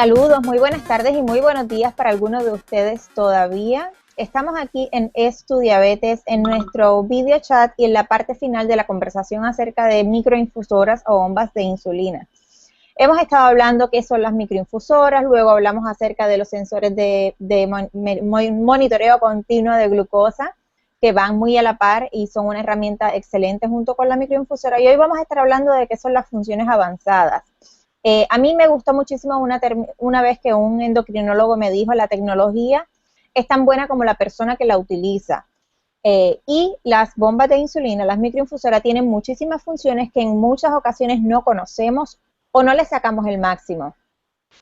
Saludos, muy buenas tardes y muy buenos días para algunos de ustedes todavía. Estamos aquí en Estudiabetes, en nuestro video chat y en la parte final de la conversación acerca de microinfusoras o bombas de insulina. Hemos estado hablando qué son las microinfusoras, luego hablamos acerca de los sensores de monitoreo continuo de glucosa, que van muy a la par y son una herramienta excelente junto con la microinfusora. Y hoy vamos a estar hablando de qué son las funciones avanzadas. A mí me gustó muchísimo una vez que un endocrinólogo me dijo, la tecnología es tan buena como la persona que la utiliza. Y las bombas de insulina, las microinfusoras, tienen muchísimas funciones que en muchas ocasiones no conocemos o no le sacamos el máximo.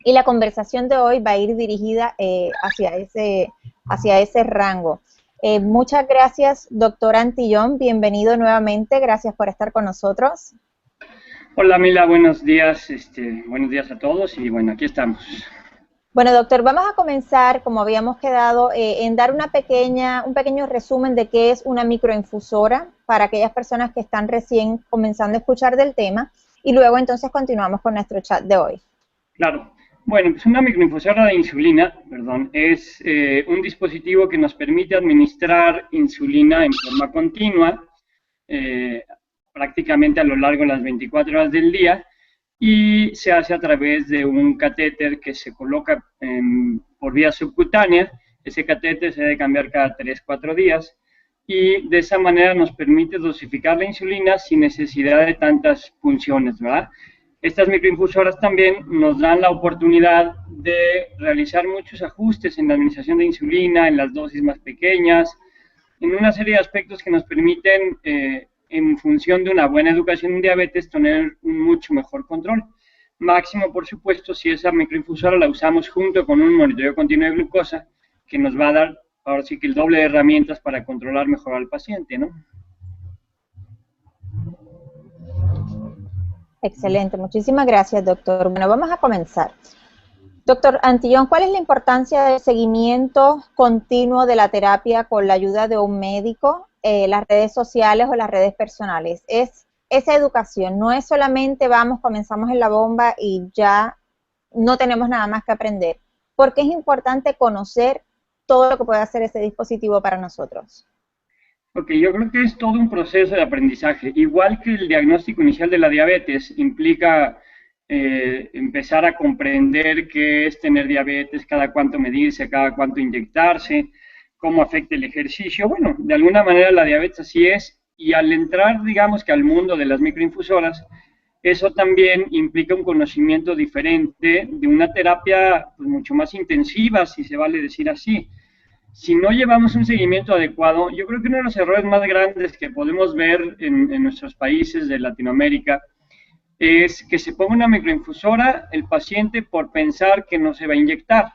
Y la conversación de hoy va a ir dirigida hacia ese rango. Muchas gracias, doctor Antillón. Bienvenido nuevamente. Gracias por estar con nosotros. Hola, Mila. Buenos días. Buenos días a todos. Y bueno, aquí estamos. Bueno, doctor, vamos a comenzar, como habíamos quedado, en dar un pequeño resumen de qué es una microinfusora para aquellas personas que están recién comenzando a escuchar del tema. Y luego entonces continuamos con nuestro chat de hoy. Claro. Bueno, pues una microinfusora de insulina, es un dispositivo que nos permite administrar insulina en forma continua, prácticamente a lo largo de las 24 horas del día, y se hace a través de un catéter que se coloca por vía subcutánea. Ese catéter se debe cambiar cada 3-4 días, y de esa manera nos permite dosificar la insulina sin necesidad de tantas funciones, ¿verdad? Estas microinfusoras también nos dan la oportunidad de realizar muchos ajustes en la administración de insulina, en las dosis más pequeñas, en una serie de aspectos que nos permiten, en función de una buena educación en diabetes, tener un mucho mejor control. Máximo, por supuesto, si esa microinfusora la usamos junto con un monitoreo continuo de glucosa, que nos va a dar, ahora sí que el doble de herramientas para controlar mejor al paciente, ¿no? Excelente, muchísimas gracias, doctor. Bueno, vamos a comenzar. Doctor Antillón, ¿cuál es la importancia del seguimiento continuo de la terapia con la ayuda de un médico, las redes sociales o las redes personales? Es esa educación, no es solamente comenzamos en la bomba y ya no tenemos nada más que aprender, porque es importante conocer todo lo que puede hacer ese dispositivo para nosotros. Ok, yo creo que es todo un proceso de aprendizaje. Igual que el diagnóstico inicial de la diabetes implica empezar a comprender qué es tener diabetes, cada cuánto medirse, cada cuánto inyectarse, cómo afecta el ejercicio. Bueno, de alguna manera la diabetes así es, y al entrar, digamos que al mundo de las microinfusoras, eso también implica un conocimiento diferente de una terapia pues, mucho más intensiva, si se vale decir así. Si no llevamos un seguimiento adecuado, yo creo que uno de los errores más grandes que podemos ver en nuestros países de Latinoamérica es que se ponga una microinfusora el paciente por pensar que no se va a inyectar.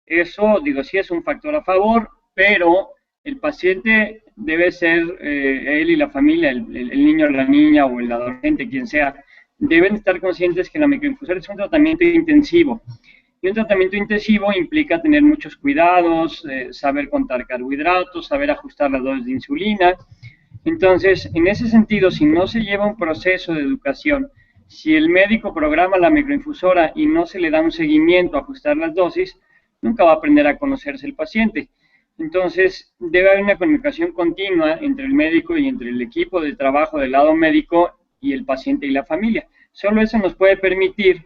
Eso, digo, sí es un factor a favor, pero el paciente debe ser, él y la familia, el niño, la niña o el adolescente, quien sea, deben estar conscientes que la microinfusora es un tratamiento intensivo. Y un tratamiento intensivo implica tener muchos cuidados, saber contar carbohidratos, saber ajustar las dosis de insulina. Entonces, en ese sentido, si no se lleva un proceso de educación, si el médico programa la microinfusora y no se le da un seguimiento a ajustar las dosis, nunca va a aprender a conocerse el paciente. Entonces, debe haber una comunicación continua entre el médico y entre el equipo de trabajo del lado médico y el paciente y la familia. Solo eso nos puede permitir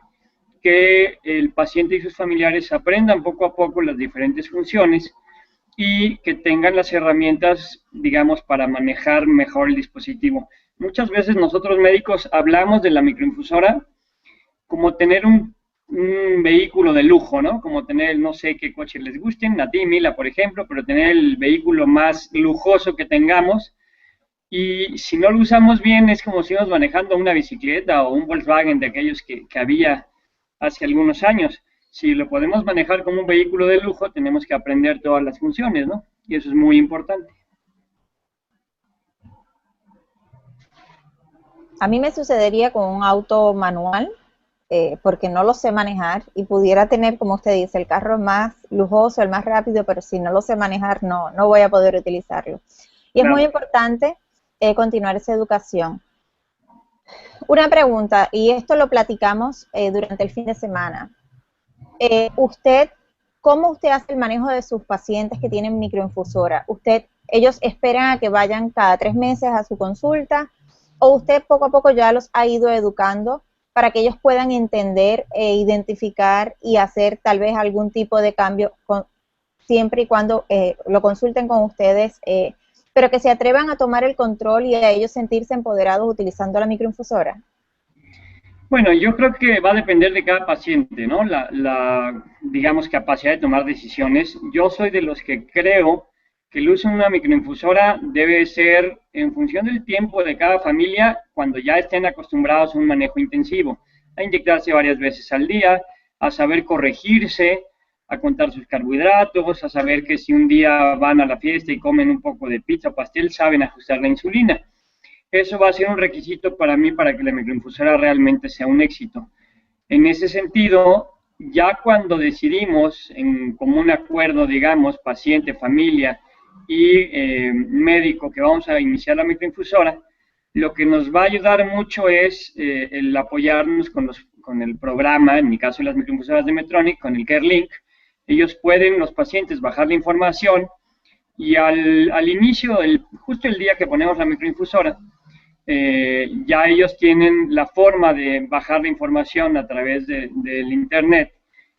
que el paciente y sus familiares aprendan poco a poco las diferentes funciones y que tengan las herramientas, digamos, para manejar mejor el dispositivo. Muchas veces nosotros médicos hablamos de la microinfusora como tener un vehículo de lujo, ¿no? Como tener, no sé qué coche les gusten, a ti, Mila, por ejemplo, pero tener el vehículo más lujoso que tengamos. Y si no lo usamos bien, es como si íbamos manejando una bicicleta o un Volkswagen de aquellos que había hace algunos años. Si lo podemos manejar como un vehículo de lujo, tenemos que aprender todas las funciones, ¿no? Y eso es muy importante. A mí me sucedería con un auto manual, porque no lo sé manejar y pudiera tener, como usted dice, el carro más lujoso, el más rápido, pero si no lo sé manejar, no voy a poder utilizarlo. Y es muy importante continuar esa educación. Una pregunta, y esto lo platicamos durante el fin de semana. ¿Cómo usted hace el manejo de sus pacientes que tienen microinfusora? ¿Ellos esperan a que vayan cada 3 meses a su consulta o usted poco a poco ya los ha ido educando para que ellos puedan entender e identificar y hacer tal vez algún tipo de cambio siempre y cuando lo consulten con ustedes, pero que se atrevan a tomar el control y a ellos sentirse empoderados utilizando la microinfusora? Bueno, yo creo que va a depender de cada paciente, ¿no? Digamos, capacidad de tomar decisiones. Yo soy de los que creo que el uso de una microinfusora debe ser en función del tiempo de cada familia cuando ya estén acostumbrados a un manejo intensivo, a inyectarse varias veces al día, a saber corregirse, a contar sus carbohidratos, a saber que si un día van a la fiesta y comen un poco de pizza o pastel, saben ajustar la insulina. Eso va a ser un requisito para mí para que la microinfusora realmente sea un éxito. En ese sentido, ya cuando decidimos en común acuerdo, digamos, paciente, familia y médico que vamos a iniciar la microinfusora, lo que nos va a ayudar mucho es el apoyarnos con el programa, en mi caso las microinfusoras de Medtronic, con el CareLink. Ellos pueden, los pacientes, bajar la información y al inicio, justo el día que ponemos la microinfusora, ya ellos tienen la forma de bajar la información a través del internet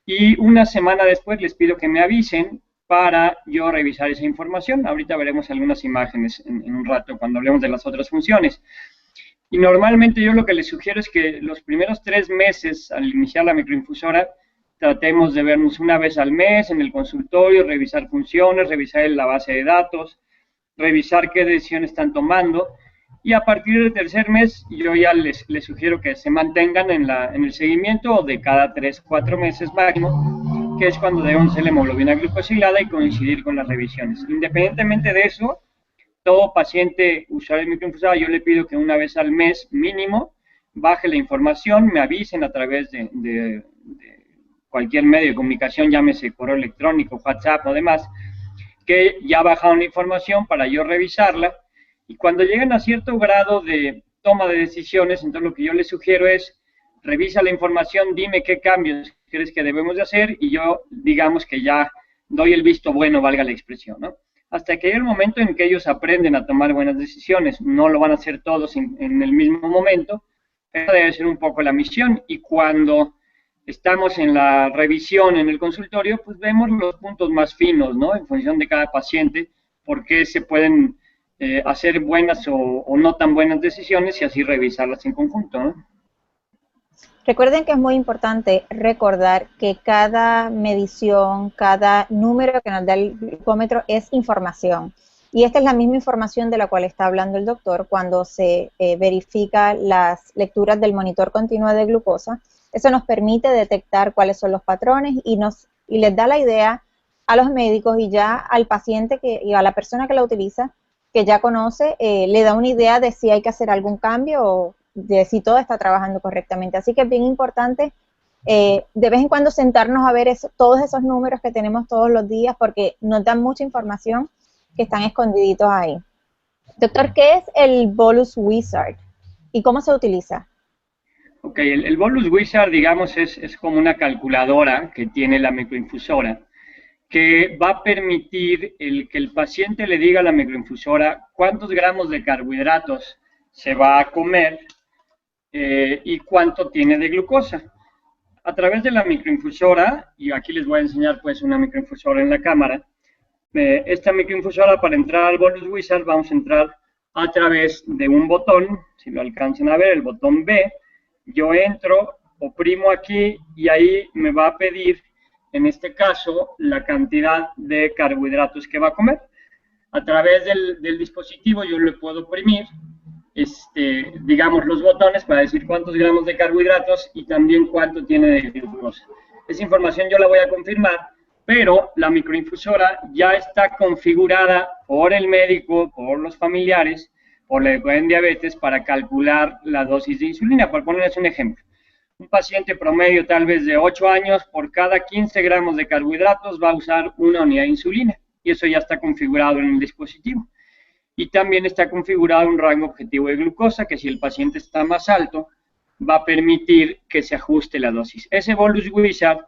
y una semana después les pido que me avisen para yo revisar esa información. Ahorita veremos algunas imágenes en un rato cuando hablemos de las otras funciones. Y normalmente yo lo que les sugiero es que los primeros 3 meses al iniciar la microinfusora tratemos de vernos una vez al mes en el consultorio, revisar funciones, revisar la base de datos, revisar qué decisiones están tomando. Y a partir del 3er mes, yo ya les sugiero que se mantengan en el seguimiento de cada 3, 4 meses máximo, que es cuando debemos hacer la hemoglobina glucosilada y coincidir con las revisiones. Independientemente de eso, todo paciente usuario de microinfusora, yo le pido que una vez al mes mínimo baje la información, me avisen a través de cualquier medio de comunicación, llámese correo electrónico, WhatsApp o demás, que ya bajaron la información para yo revisarla. Y cuando lleguen a cierto grado de toma de decisiones, entonces lo que yo les sugiero es, revisa la información, dime qué cambios crees que debemos de hacer y yo, digamos que ya doy el visto bueno, valga la expresión, ¿no? Hasta que llegue el momento en que ellos aprenden a tomar buenas decisiones. No lo van a hacer todos en el mismo momento, pero debe ser un poco la misión. Y cuando estamos en la revisión en el consultorio, pues vemos los puntos más finos, ¿no? En función de cada paciente, por qué se pueden hacer buenas o no tan buenas decisiones y así revisarlas en conjunto, ¿no? Recuerden que es muy importante recordar que cada medición, cada número que nos da el glucómetro es información. Y esta es la misma información de la cual está hablando el doctor cuando se verifica las lecturas del monitor continuo de glucosa. Eso nos permite detectar cuáles son los patrones y les da la idea a los médicos y ya al paciente y a la persona que la utiliza, que ya conoce, le da una idea de si hay que hacer algún cambio o de si todo está trabajando correctamente. Así que es bien importante de vez en cuando sentarnos a ver todos esos números que tenemos todos los días porque nos dan mucha información que están escondiditos ahí. Doctor, ¿qué es el Bolus Wizard y cómo se utiliza? Ok, el Bolus Wizard, digamos, es como una calculadora que tiene la microinfusora, que va a permitir que el paciente le diga a la microinfusora cuántos gramos de carbohidratos se va a comer y cuánto tiene de glucosa. A través de la microinfusora, y aquí les voy a enseñar pues una microinfusora en la cámara, esta microinfusora para entrar al Bolus Wizard vamos a entrar a través de un botón, si lo alcanzan a ver, el botón B, yo entro, oprimo aquí y ahí me va a pedir en este caso, la cantidad de carbohidratos que va a comer. A través del dispositivo yo le puedo oprimir, digamos, los botones para decir cuántos gramos de carbohidratos y también cuánto tiene de glucosa. Esa información yo la voy a confirmar, pero la microinfusora ya está configurada por el médico, por los familiares, por la en diabetes para calcular la dosis de insulina. Por ponerles un ejemplo. Un paciente promedio tal vez de 8 años, por cada 15 gramos de carbohidratos va a usar una unidad de insulina. Y eso ya está configurado en el dispositivo. Y también está configurado un rango objetivo de glucosa, que si el paciente está más alto, va a permitir que se ajuste la dosis. Ese Bolus Wizard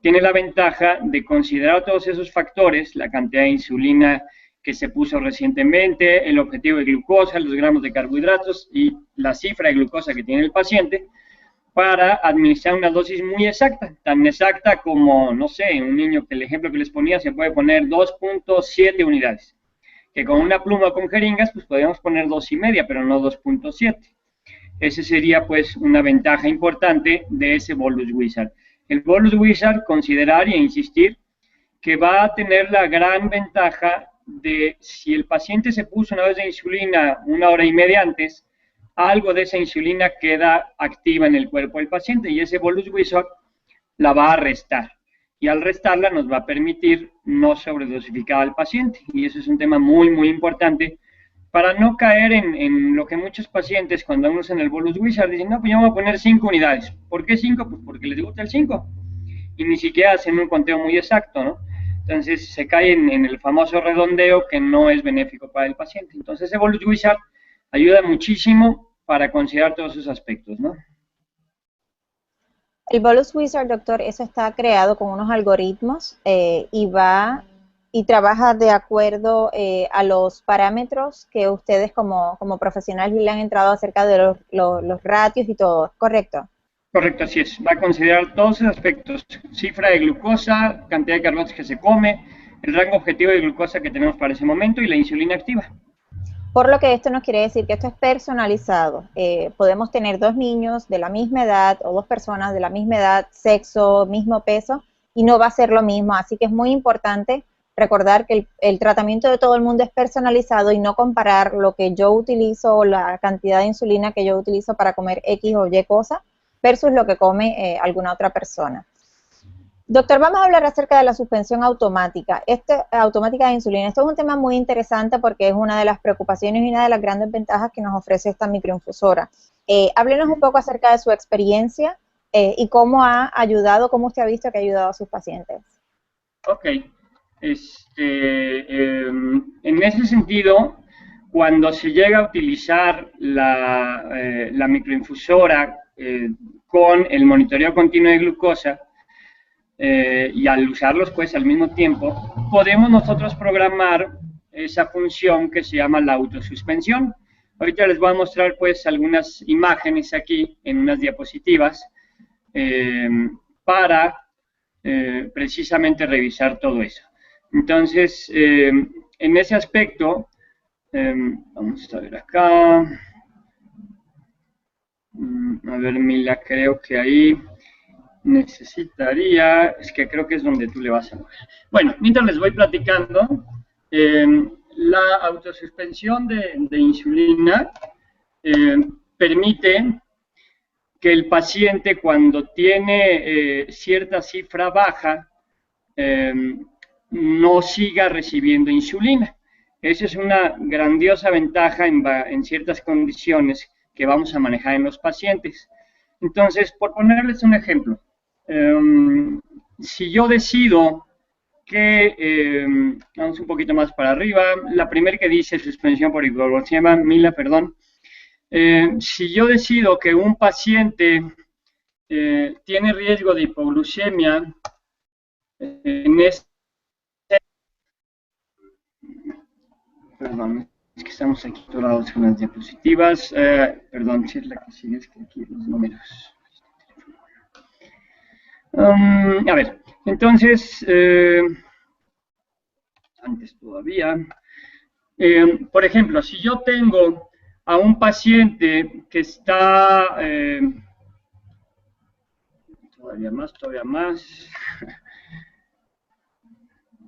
tiene la ventaja de considerar todos esos factores, la cantidad de insulina que se puso recientemente, el objetivo de glucosa, los gramos de carbohidratos y la cifra de glucosa que tiene el paciente, para administrar una dosis muy exacta, tan exacta como, no sé, un niño que el ejemplo que les ponía se puede poner 2.7 unidades, que con una pluma con jeringas pues podemos poner 2,5, pero no 2.7. Ese sería pues una ventaja importante de ese Bolus Wizard. El Bolus Wizard, considerar e insistir que va a tener la gran ventaja de si el paciente se puso una dosis de insulina 1 hora y media antes, algo de esa insulina queda activa en el cuerpo del paciente y ese Bolus Wizard la va a restar. Y al restarla nos va a permitir no sobredosificar al paciente. Y eso es un tema muy, muy importante para no caer en lo que muchos pacientes cuando usan el Bolus Wizard dicen, no, pues yo voy a poner 5 unidades. ¿Por qué 5? Pues porque les gusta el 5. Y ni siquiera hacen un conteo muy exacto, ¿no? Entonces se cae en el famoso redondeo que no es benéfico para el paciente. Entonces ese Bolus Wizard ayuda muchísimo para considerar todos esos aspectos, ¿no? El Bolus Wizard, doctor, eso está creado con unos algoritmos y trabaja de acuerdo a los parámetros que ustedes como profesionales le han entrado acerca de los ratios y todo, ¿correcto? Correcto, así es. Va a considerar todos esos aspectos, cifra de glucosa, cantidad de carbohidratos que se come, el rango objetivo de glucosa que tenemos para ese momento y la insulina activa. Por lo que esto nos quiere decir que esto es personalizado. Podemos tener 2 niños de la misma edad o 2 personas de la misma edad, sexo, mismo peso, y no va a ser lo mismo. Así que es muy importante recordar que el tratamiento de todo el mundo es personalizado y no comparar lo que yo utilizo o la cantidad de insulina que yo utilizo para comer X o Y cosa versus lo que come alguna otra persona. Doctor, vamos a hablar acerca de la suspensión automática, automática de insulina. Esto es un tema muy interesante porque es una de las preocupaciones y una de las grandes ventajas que nos ofrece esta microinfusora. Háblenos un poco acerca de su experiencia y cómo ha ayudado, cómo usted ha visto que ha ayudado a sus pacientes. Ok. En ese sentido, cuando se llega a utilizar la microinfusora con el monitoreo continuo de glucosa, y al usarlos pues al mismo tiempo, podemos nosotros programar esa función que se llama la autosuspensión. Ahorita les voy a mostrar pues algunas imágenes aquí en unas diapositivas para precisamente revisar todo eso. Entonces, en ese aspecto, vamos a ver acá, a ver Mila, creo que ahí necesitaría, es que creo que es donde tú le vas a mover. Bueno, mientras les voy platicando, la autosuspensión de insulina permite que el paciente cuando tiene cierta cifra baja no siga recibiendo insulina. Esa es una grandiosa ventaja en ciertas condiciones que vamos a manejar en los pacientes. Entonces, por ponerles un ejemplo, si yo decido que, vamos un poquito más para arriba, la primera que dice suspensión por hipoglucemia, Mila, perdón, si yo decido que un paciente tiene riesgo de hipoglucemia, en este, perdón, es que estamos aquí atorados con las diapositivas, perdón, si es la que sigue, es que aquí los números. A ver, entonces, antes todavía, por ejemplo, si yo tengo a un paciente que está, todavía más,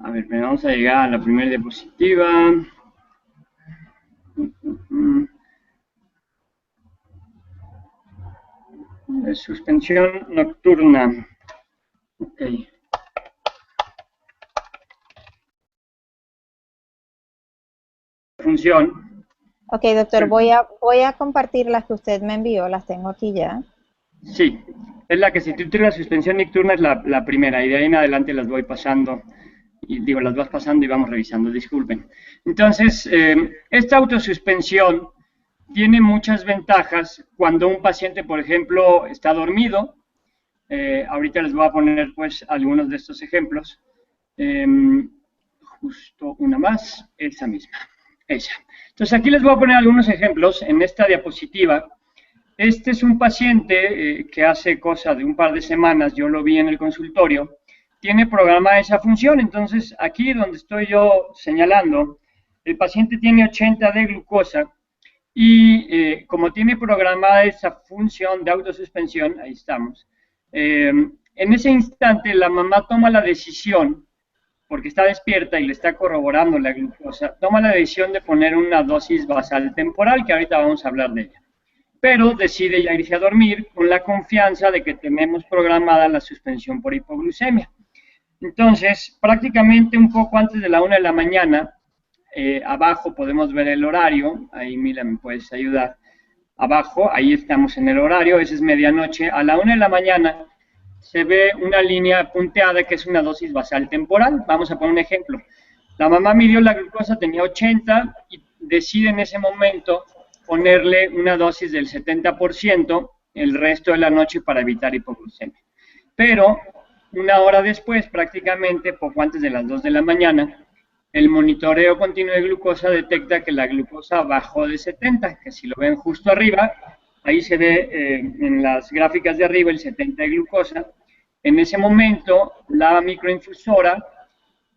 a ver, vamos a llegar a la primera diapositiva. Suspensión nocturna. Ok. Función. Ok, doctor, voy a compartir las que usted me envió, las tengo aquí ya. Sí, es la que se titula suspensión nocturna, es la primera, y de ahí en adelante las voy pasando, y digo, las vas pasando y vamos revisando, disculpen. Entonces, esta autosuspensión tiene muchas ventajas cuando un paciente, por ejemplo, está dormido Ahorita les voy a poner pues algunos de estos ejemplos. Justo una más, esa misma, esa. Entonces aquí les voy a poner algunos ejemplos en esta diapositiva. Este es un paciente que hace cosa de un par de semanas, yo lo vi en el consultorio, tiene programada esa función. Entonces aquí donde estoy yo señalando, el paciente tiene 80 de glucosa y como tiene programada esa función de autosuspensión, ahí estamos, en ese instante la mamá toma la decisión, porque está despierta y le está corroborando la glucosa, toma la decisión de poner una dosis basal temporal, que ahorita vamos a hablar de ella. Pero decide ya irse a dormir con la confianza de que tenemos programada la suspensión por hipoglucemia. Entonces, prácticamente un poco antes de la 1 de la mañana, abajo podemos ver el horario, ahí Mila me puedes ayudar, abajo, ahí estamos en el horario, esa es medianoche, a la 1 de la mañana se ve una línea punteada que es una dosis basal temporal. Vamos a poner un ejemplo. La mamá midió la glucosa, tenía 80 y decide en ese momento ponerle una dosis del 70% el resto de la noche para evitar hipoglucemia. Pero una hora después, prácticamente poco antes de las 2 de la mañana, el monitoreo continuo de glucosa detecta que la glucosa bajó de 70, que si lo ven justo arriba, ahí se ve en las gráficas de arriba el 70 de glucosa. En ese momento, la microinfusora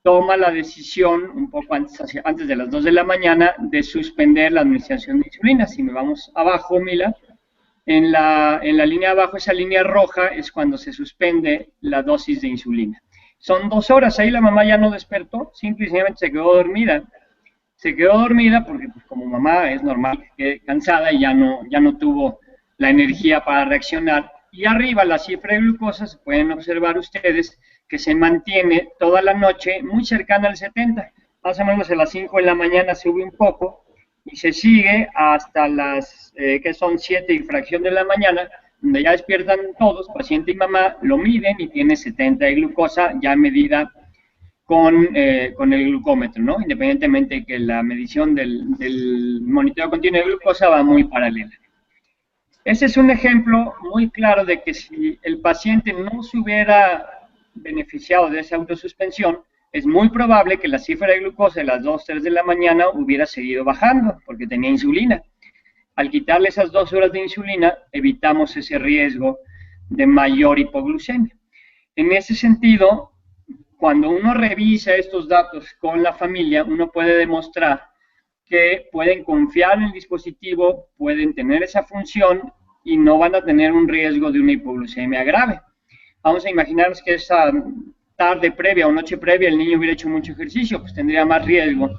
toma la decisión, un poco antes de las 2 de la mañana, de suspender la administración de insulina. Si me vamos abajo, Mila, en la línea de abajo, esa línea roja, es cuando se suspende la dosis de insulina. Son 2 horas, ahí la mamá ya no despertó, simplemente se quedó dormida. Se quedó dormida porque pues, como mamá es normal que quede cansada y ya no tuvo la energía para reaccionar. Y arriba la cifra de glucosa, se pueden observar ustedes, que se mantiene toda la noche muy cercana al 70. Más o menos a las 5 de la mañana sube un poco y se sigue hasta las, que son 7 y fracción de la mañana, donde ya despiertan todos, paciente y mamá, lo miden y tiene 70 de glucosa ya medida con el glucómetro, ¿no? Independientemente de que la medición del monitoreo continuo de glucosa va muy paralela. Ese es un ejemplo muy claro de que si el paciente no se hubiera beneficiado de esa autosuspensión, es muy probable que la cifra de glucosa a las 2, 3 de la mañana hubiera seguido bajando, porque tenía insulina. Al quitarle esas 2 horas de insulina, evitamos ese riesgo de mayor hipoglucemia. En ese sentido, cuando uno revisa estos datos con la familia, uno puede demostrar que pueden confiar en el dispositivo, pueden tener esa función y no van a tener un riesgo de una hipoglucemia grave. Vamos a imaginarnos que esa tarde previa o noche previa el niño hubiera hecho mucho ejercicio, pues tendría más riesgo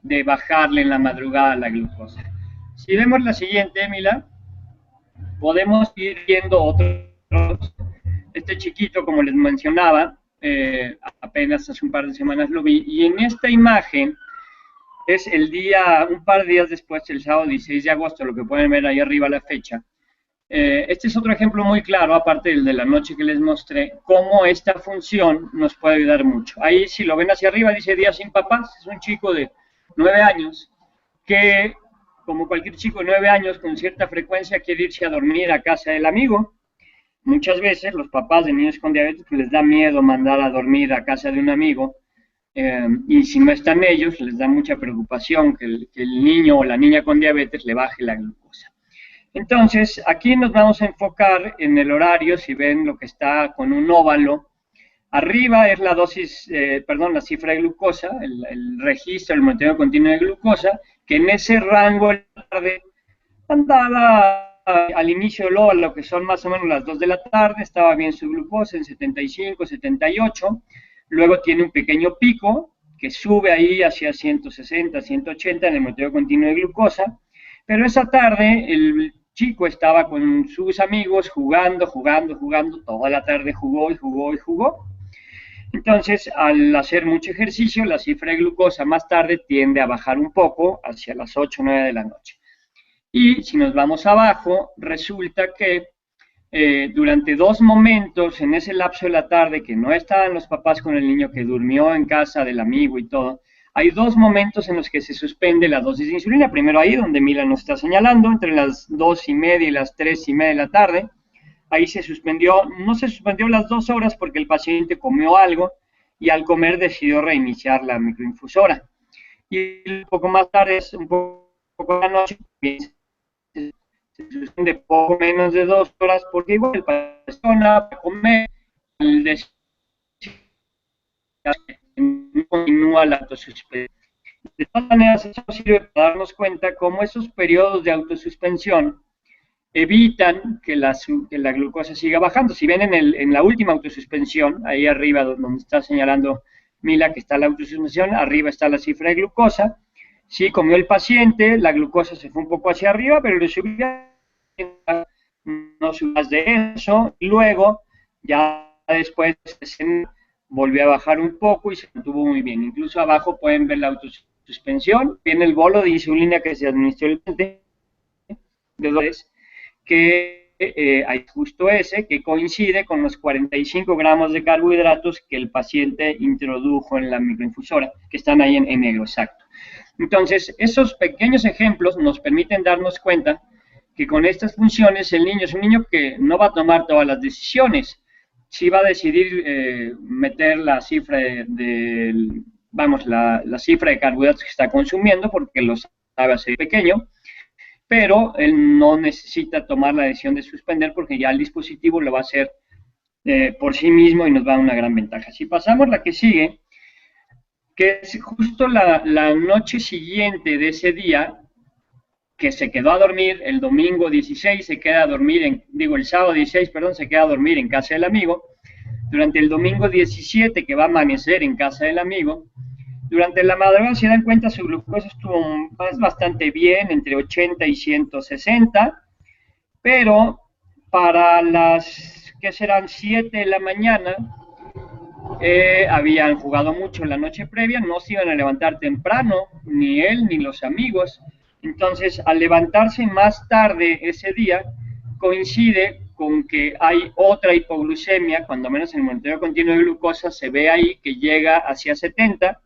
de bajarle en la madrugada la glucosa. Si vemos la siguiente, Mila, podemos ir viendo otros. Este chiquito, como les mencionaba, apenas hace un par de semanas lo vi, y en esta imagen es el día, un par de días después, el sábado 16 de agosto, lo que pueden ver ahí arriba la fecha. Este es otro ejemplo muy claro, aparte del de la noche que les mostré, cómo esta función nos puede ayudar mucho. Ahí, si lo ven hacia arriba, dice Día sin papás, es un chico de 9 años que, como cualquier chico de 9 años, con cierta frecuencia quiere irse a dormir a casa del amigo. Muchas veces los papás de niños con diabetes les da miedo mandar a dormir a casa de un amigo, y si no están ellos, les da mucha preocupación que el niño o la niña con diabetes le baje la glucosa. Entonces, aquí nos vamos a enfocar en el horario. Si ven lo que está con un óvalo, arriba es la dosis, la cifra de glucosa, el registro, el monitoreo continuo de glucosa, que en ese rango de la tarde andaba al inicio del óvalo, que son más o menos las 2 de la tarde, estaba bien su glucosa en 75, 78, luego tiene un pequeño pico que sube ahí hacia 160, 180 en el monitoreo continuo de glucosa, pero esa tarde el chico estaba con sus amigos jugando, toda la tarde jugó y jugó y jugó. Entonces, al hacer mucho ejercicio, la cifra de glucosa más tarde tiende a bajar un poco hacia las 8 o 9 de la noche. Y si nos vamos abajo, resulta que durante 2 momentos, en ese lapso de la tarde, que no estaban los papás con el niño, que durmió en casa del amigo y todo, hay 2 momentos en los que se suspende la dosis de insulina. Primero ahí, donde Mila nos está señalando, entre las 2:30 y las 3:30 de la tarde. ahí se suspendió, no se suspendió las 2 horas porque el paciente comió algo y al comer decidió reiniciar la microinfusora. Y un poco más tarde, un poco de la noche, se suspende poco menos de 2 horas porque igual el paciente va a comer, el no continúa la autosuspensión. De todas maneras, eso sirve para darnos cuenta cómo esos periodos de autosuspensión evitan que la glucosa siga bajando. Si ven en la última autosuspensión, ahí arriba donde está señalando Mila que está la autosuspensión, arriba está la cifra de glucosa. Sí, comió el paciente, la glucosa se fue un poco hacia arriba, pero le subía, no subió más de eso. Luego, ya después, volvió a bajar un poco y se mantuvo muy bien. Incluso abajo pueden ver la autosuspensión. Viene el bolo de insulina que se administró el paciente, de $2, que hay justo ese, que coincide con los 45 gramos de carbohidratos que el paciente introdujo en la microinfusora, que están ahí en negro, exacto. Entonces, esos pequeños ejemplos nos permiten darnos cuenta que con estas funciones el niño es un niño que no va a tomar todas las decisiones, sí va a decidir meter la cifra la cifra de carbohidratos que está consumiendo, porque lo sabe hacer pequeño, pero él no necesita tomar la decisión de suspender porque ya el dispositivo lo va a hacer por sí mismo y nos va a dar una gran ventaja. Si pasamos la que sigue, que es justo la noche siguiente de ese día, que se quedó a dormir el domingo 16, se queda a dormir, el sábado 16, perdón, se queda a dormir en casa del amigo. Durante el domingo 17, que va a amanecer en casa del amigo, durante la madrugada se dan cuenta su glucosa estuvo bastante bien, entre 80 y 160, pero para las, que serán 7 de la mañana, habían jugado mucho la noche previa, no se iban a levantar temprano, ni él ni los amigos. Entonces, al levantarse más tarde ese día, coincide con que hay otra hipoglucemia, cuando menos en el monitoreo continuo de glucosa se ve ahí que llega hacia 70.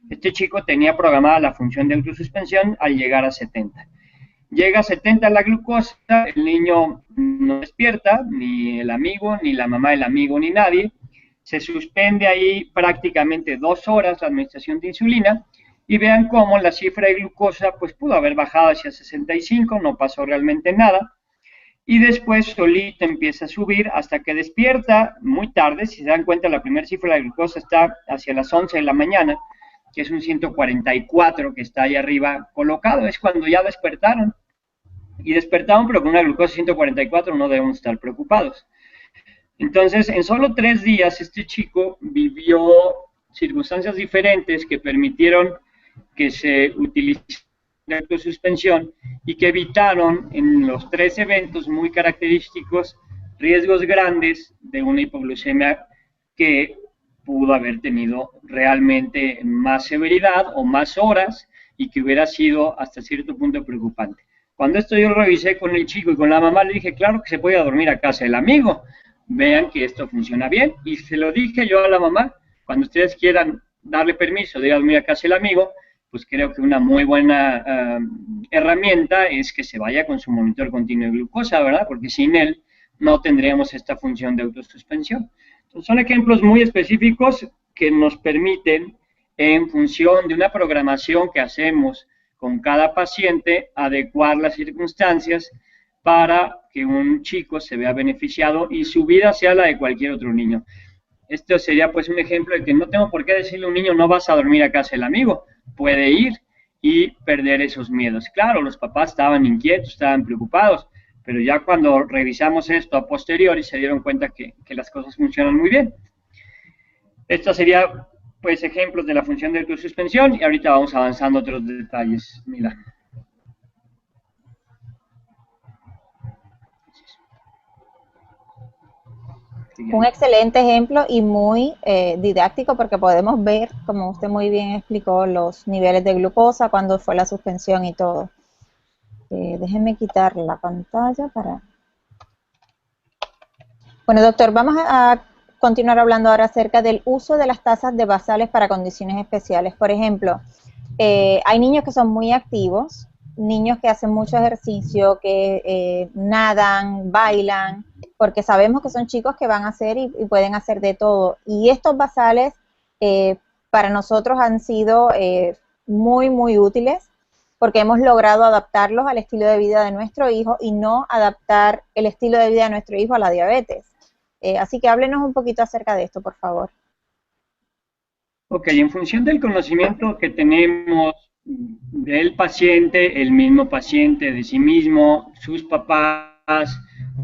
Este chico tenía programada la función de autosuspensión al llegar a 70. Llega a 70 la glucosa, el niño no despierta, ni el amigo, ni la mamá del amigo, ni nadie. Se suspende ahí prácticamente 2 horas la administración de insulina, y vean cómo la cifra de glucosa pues pudo haber bajado hacia 65, no pasó realmente nada, y después solito empieza a subir hasta que despierta muy tarde. Si se dan cuenta, la primera cifra de glucosa está hacia las 11 de la mañana, que es un 144 que está ahí arriba colocado, es cuando ya despertaron, y despertaron pero con una glucosa 144 no debemos estar preocupados. Entonces, en solo 3 días este chico vivió circunstancias diferentes que permitieron que se utilizara la autosuspensión y que evitaron en los 3 eventos muy característicos riesgos grandes de una hipoglucemia que pudo haber tenido realmente más severidad o más horas y que hubiera sido hasta cierto punto preocupante. Cuando esto yo lo revisé con el chico y con la mamá, le dije, claro que se puede dormir a casa del amigo, vean que esto funciona bien, y se lo dije yo a la mamá, cuando ustedes quieran darle permiso de ir a dormir a casa del amigo, pues creo que una muy buena herramienta es que se vaya con su monitor continuo de glucosa, ¿verdad? Porque sin él no tendríamos esta función de autosuspensión. Entonces, son ejemplos muy específicos que nos permiten, en función de una programación que hacemos con cada paciente, adecuar las circunstancias para que un chico se vea beneficiado y su vida sea la de cualquier otro niño. Esto sería pues un ejemplo de que no tengo por qué decirle a un niño no vas a dormir a casa del amigo, puede ir y perder esos miedos. Claro, los papás estaban inquietos, estaban preocupados, pero ya cuando revisamos esto a posteriori se dieron cuenta que las cosas funcionan muy bien. Esto sería pues ejemplos de la función de autosuspensión y ahorita vamos avanzando a otros detalles. Mira. Un excelente ejemplo y muy didáctico porque podemos ver, como usted muy bien explicó, los niveles de glucosa, cuándo fue la suspensión y todo. Déjenme quitar la pantalla para... Bueno, doctor, vamos a continuar hablando ahora acerca del uso de las tasas de basales para condiciones especiales. Por ejemplo, hay niños que son muy activos, niños que hacen mucho ejercicio, que nadan, bailan, porque sabemos que son chicos que van a hacer y pueden hacer de todo. Y estos basales para nosotros han sido muy, muy útiles, porque hemos logrado adaptarlos al estilo de vida de nuestro hijo y no adaptar el estilo de vida de nuestro hijo a la diabetes. Así que háblenos un poquito acerca de esto, por favor. Ok, en función del conocimiento que tenemos del paciente, el mismo paciente de sí mismo, sus papás,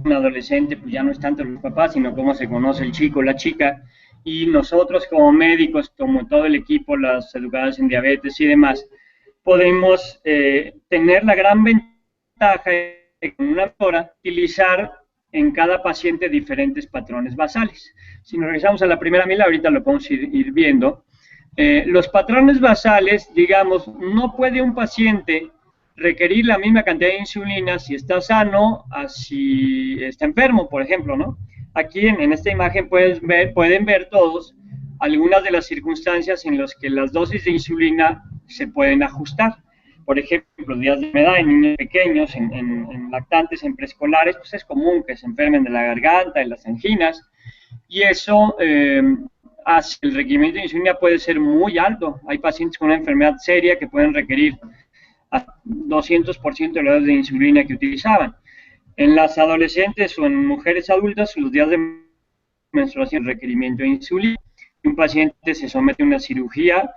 un adolescente, pues ya no es tanto los papás, sino cómo se conoce el chico, la chica, y nosotros como médicos, como todo el equipo, las educadas en diabetes y demás, podemos tener la gran ventaja de con una doctora utilizar en cada paciente diferentes patrones basales. Si nos regresamos a la primera mila, ahorita lo podemos ir viendo. Los patrones basales, digamos, no puede un paciente requerir la misma cantidad de insulina si está sano a si está enfermo, por ejemplo, ¿no? Aquí en esta imagen pueden ver todos algunas de las circunstancias en las que las dosis de insulina se pueden ajustar. Por ejemplo, días de enfermedad en niños pequeños, en lactantes, en preescolares, pues es común que se enfermen de la garganta, de las anginas, y eso el requerimiento de insulina puede ser muy alto. Hay pacientes con una enfermedad seria que pueden requerir a 200% de la dosis de insulina que utilizaban. En las adolescentes o en mujeres adultas, los días de menstruación, requerimiento de insulina, un paciente se somete a una cirugía,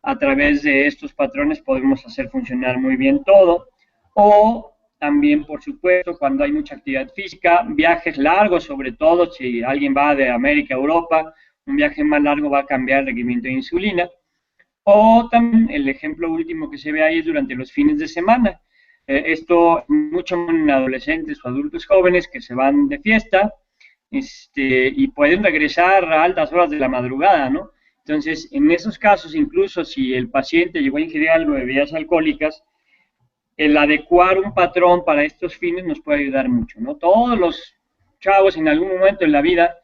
a través de estos patrones podemos hacer funcionar muy bien todo, o también, por supuesto, cuando hay mucha actividad física, viajes largos, sobre todo si alguien va de América a Europa, un viaje más largo va a cambiar el requerimiento de insulina, o también el ejemplo último que se ve ahí es durante los fines de semana. Esto mucho en adolescentes o adultos jóvenes que se van de fiesta y pueden regresar a altas horas de la madrugada, ¿no? Entonces, en esos casos, incluso si el paciente llegó a ingerir algo de bebidas alcohólicas, el adecuar un patrón para estos fines nos puede ayudar mucho, ¿no? Todos los chavos en algún momento en la vida,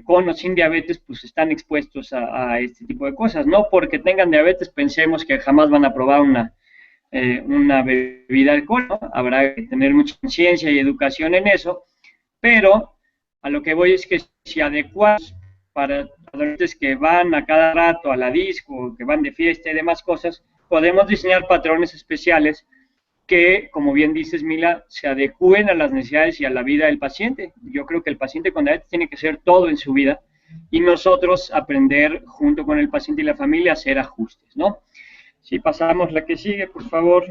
con o sin diabetes, pues están expuestos a este tipo de cosas. No porque tengan diabetes pensemos que jamás van a probar una bebida alcohólica, ¿no? Habrá que tener mucha conciencia y educación en eso, pero a lo que voy es que si adecuamos para adolescentes que van a cada rato a la disco, que van de fiesta y demás cosas, podemos diseñar patrones especiales que, como bien dices, Mila, se adecúen a las necesidades y a la vida del paciente. Yo creo que el paciente con diabetes tiene que ser todo en su vida y nosotros aprender junto con el paciente y la familia a hacer ajustes, ¿no? Si pasamos la que sigue, por favor.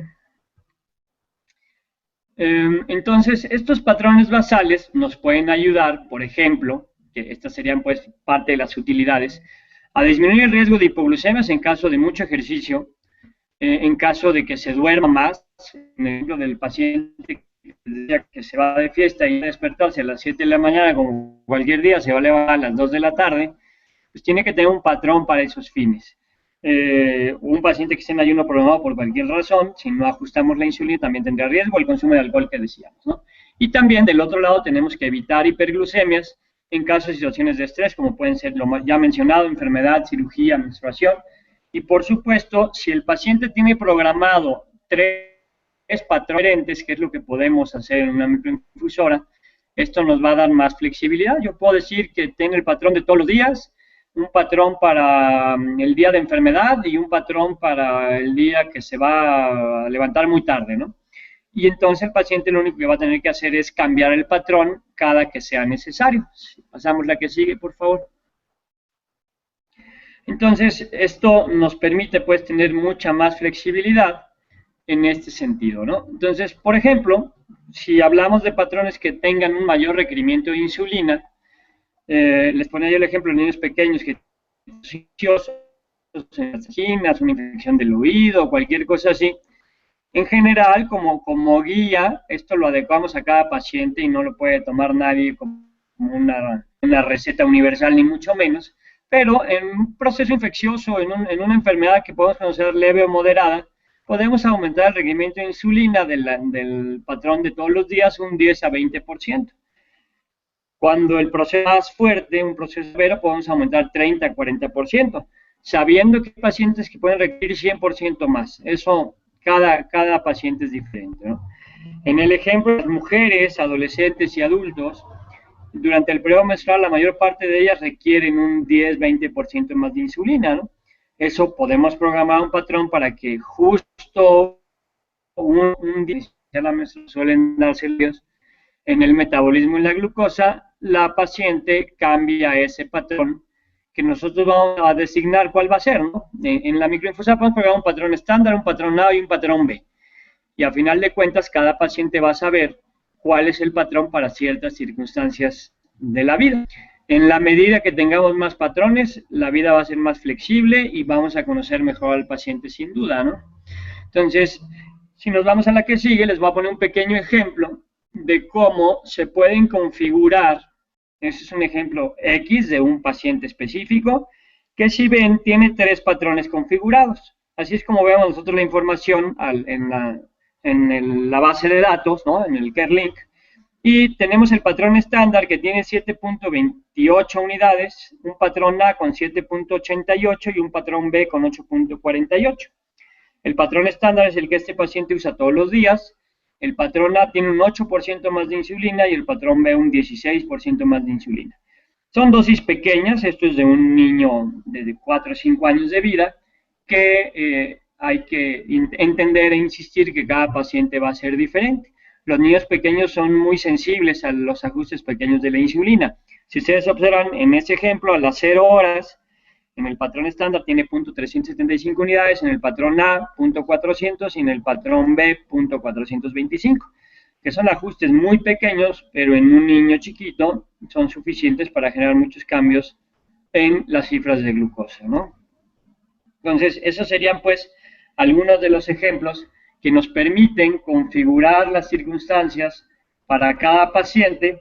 Entonces, estos patrones basales nos pueden ayudar, por ejemplo, que estas serían pues parte de las utilidades, a disminuir el riesgo de hipoglucemias en caso de mucho ejercicio, en caso de que se duerma más, en el ejemplo del paciente que se va de fiesta y va a despertarse a las 7 de la mañana, como cualquier día se va a levantar a las 2 de la tarde, pues tiene que tener un patrón para esos fines. Un paciente que esté en ayuno programado por cualquier razón, si no ajustamos la insulina, también tendrá riesgo el consumo de alcohol que decíamos, ¿no? Y también del otro lado tenemos que evitar hiperglucemias en casos de situaciones de estrés, como pueden ser lo ya mencionado, enfermedad, cirugía, menstruación. Y por supuesto, si el paciente tiene programado 3 patrones diferentes, que es lo que podemos hacer en una microinfusora, esto nos va a dar más flexibilidad. Yo puedo decir que tiene el patrón de todos los días, un patrón para el día de enfermedad y un patrón para el día que se va a levantar muy tarde, ¿no? Y entonces el paciente lo único que va a tener que hacer es cambiar el patrón cada que sea necesario. Pasamos la que sigue, por favor. Entonces, esto nos permite pues tener mucha más flexibilidad en este sentido, ¿no? Entonces, por ejemplo, si hablamos de patrones que tengan un mayor requerimiento de insulina, les ponía yo el ejemplo de niños pequeños que en las anginas, una infección del oído, cualquier cosa así. En general, como guía, esto lo adecuamos a cada paciente y no lo puede tomar nadie como una receta universal, ni mucho menos. Pero en un proceso infeccioso, en una enfermedad que podemos conocer leve o moderada, podemos aumentar el requerimiento de insulina del patrón de todos los días un 10 a 20%. Cuando el proceso es más fuerte, un proceso severo, podemos aumentar 30 a 40%, sabiendo que hay pacientes que pueden requerir 100% más. Eso, cada paciente es diferente, ¿no? En el ejemplo de las mujeres, adolescentes y adultos, durante el periodo menstrual la mayor parte de ellas requieren un 10-20% más de insulina, ¿no? Eso podemos programar un patrón para que justo un día suelen darse líos en el metabolismo y la glucosa, la paciente cambia ese patrón que nosotros vamos a designar cuál va a ser, ¿no? En la microinfusora podemos programar un patrón estándar, un patrón A y un patrón B. Y a final de cuentas, cada paciente va a saber cuál es el patrón para ciertas circunstancias de la vida. En la medida que tengamos más patrones, la vida va a ser más flexible y vamos a conocer mejor al paciente sin duda, ¿no? Entonces, si nos vamos a la que sigue, les voy a poner un pequeño ejemplo de cómo se pueden configurar. Ese es un ejemplo X de un paciente específico, que si ven, tiene 3 patrones configurados. Así es como vemos nosotros la información en la base de datos, ¿no? En el CareLink. Y tenemos el patrón estándar que tiene 7.28 unidades, un patrón A con 7.88 y un patrón B con 8.48. El patrón estándar es el que este paciente usa todos los días. El patrón A tiene un 8% más de insulina y el patrón B un 16% más de insulina. Son dosis pequeñas, esto es de un niño de 4 o 5 años de vida, que hay que entender e insistir que cada paciente va a ser diferente. Los niños pequeños son muy sensibles a los ajustes pequeños de la insulina. Si ustedes observan en este ejemplo, a las 0 horas, en el patrón estándar tiene .375 unidades, en el patrón A, .400 y en el patrón B, .425, que son ajustes muy pequeños, pero en un niño chiquito son suficientes para generar muchos cambios en las cifras de glucosa, ¿no? Entonces, esos serían pues algunos de los ejemplos que nos permiten configurar las circunstancias para cada paciente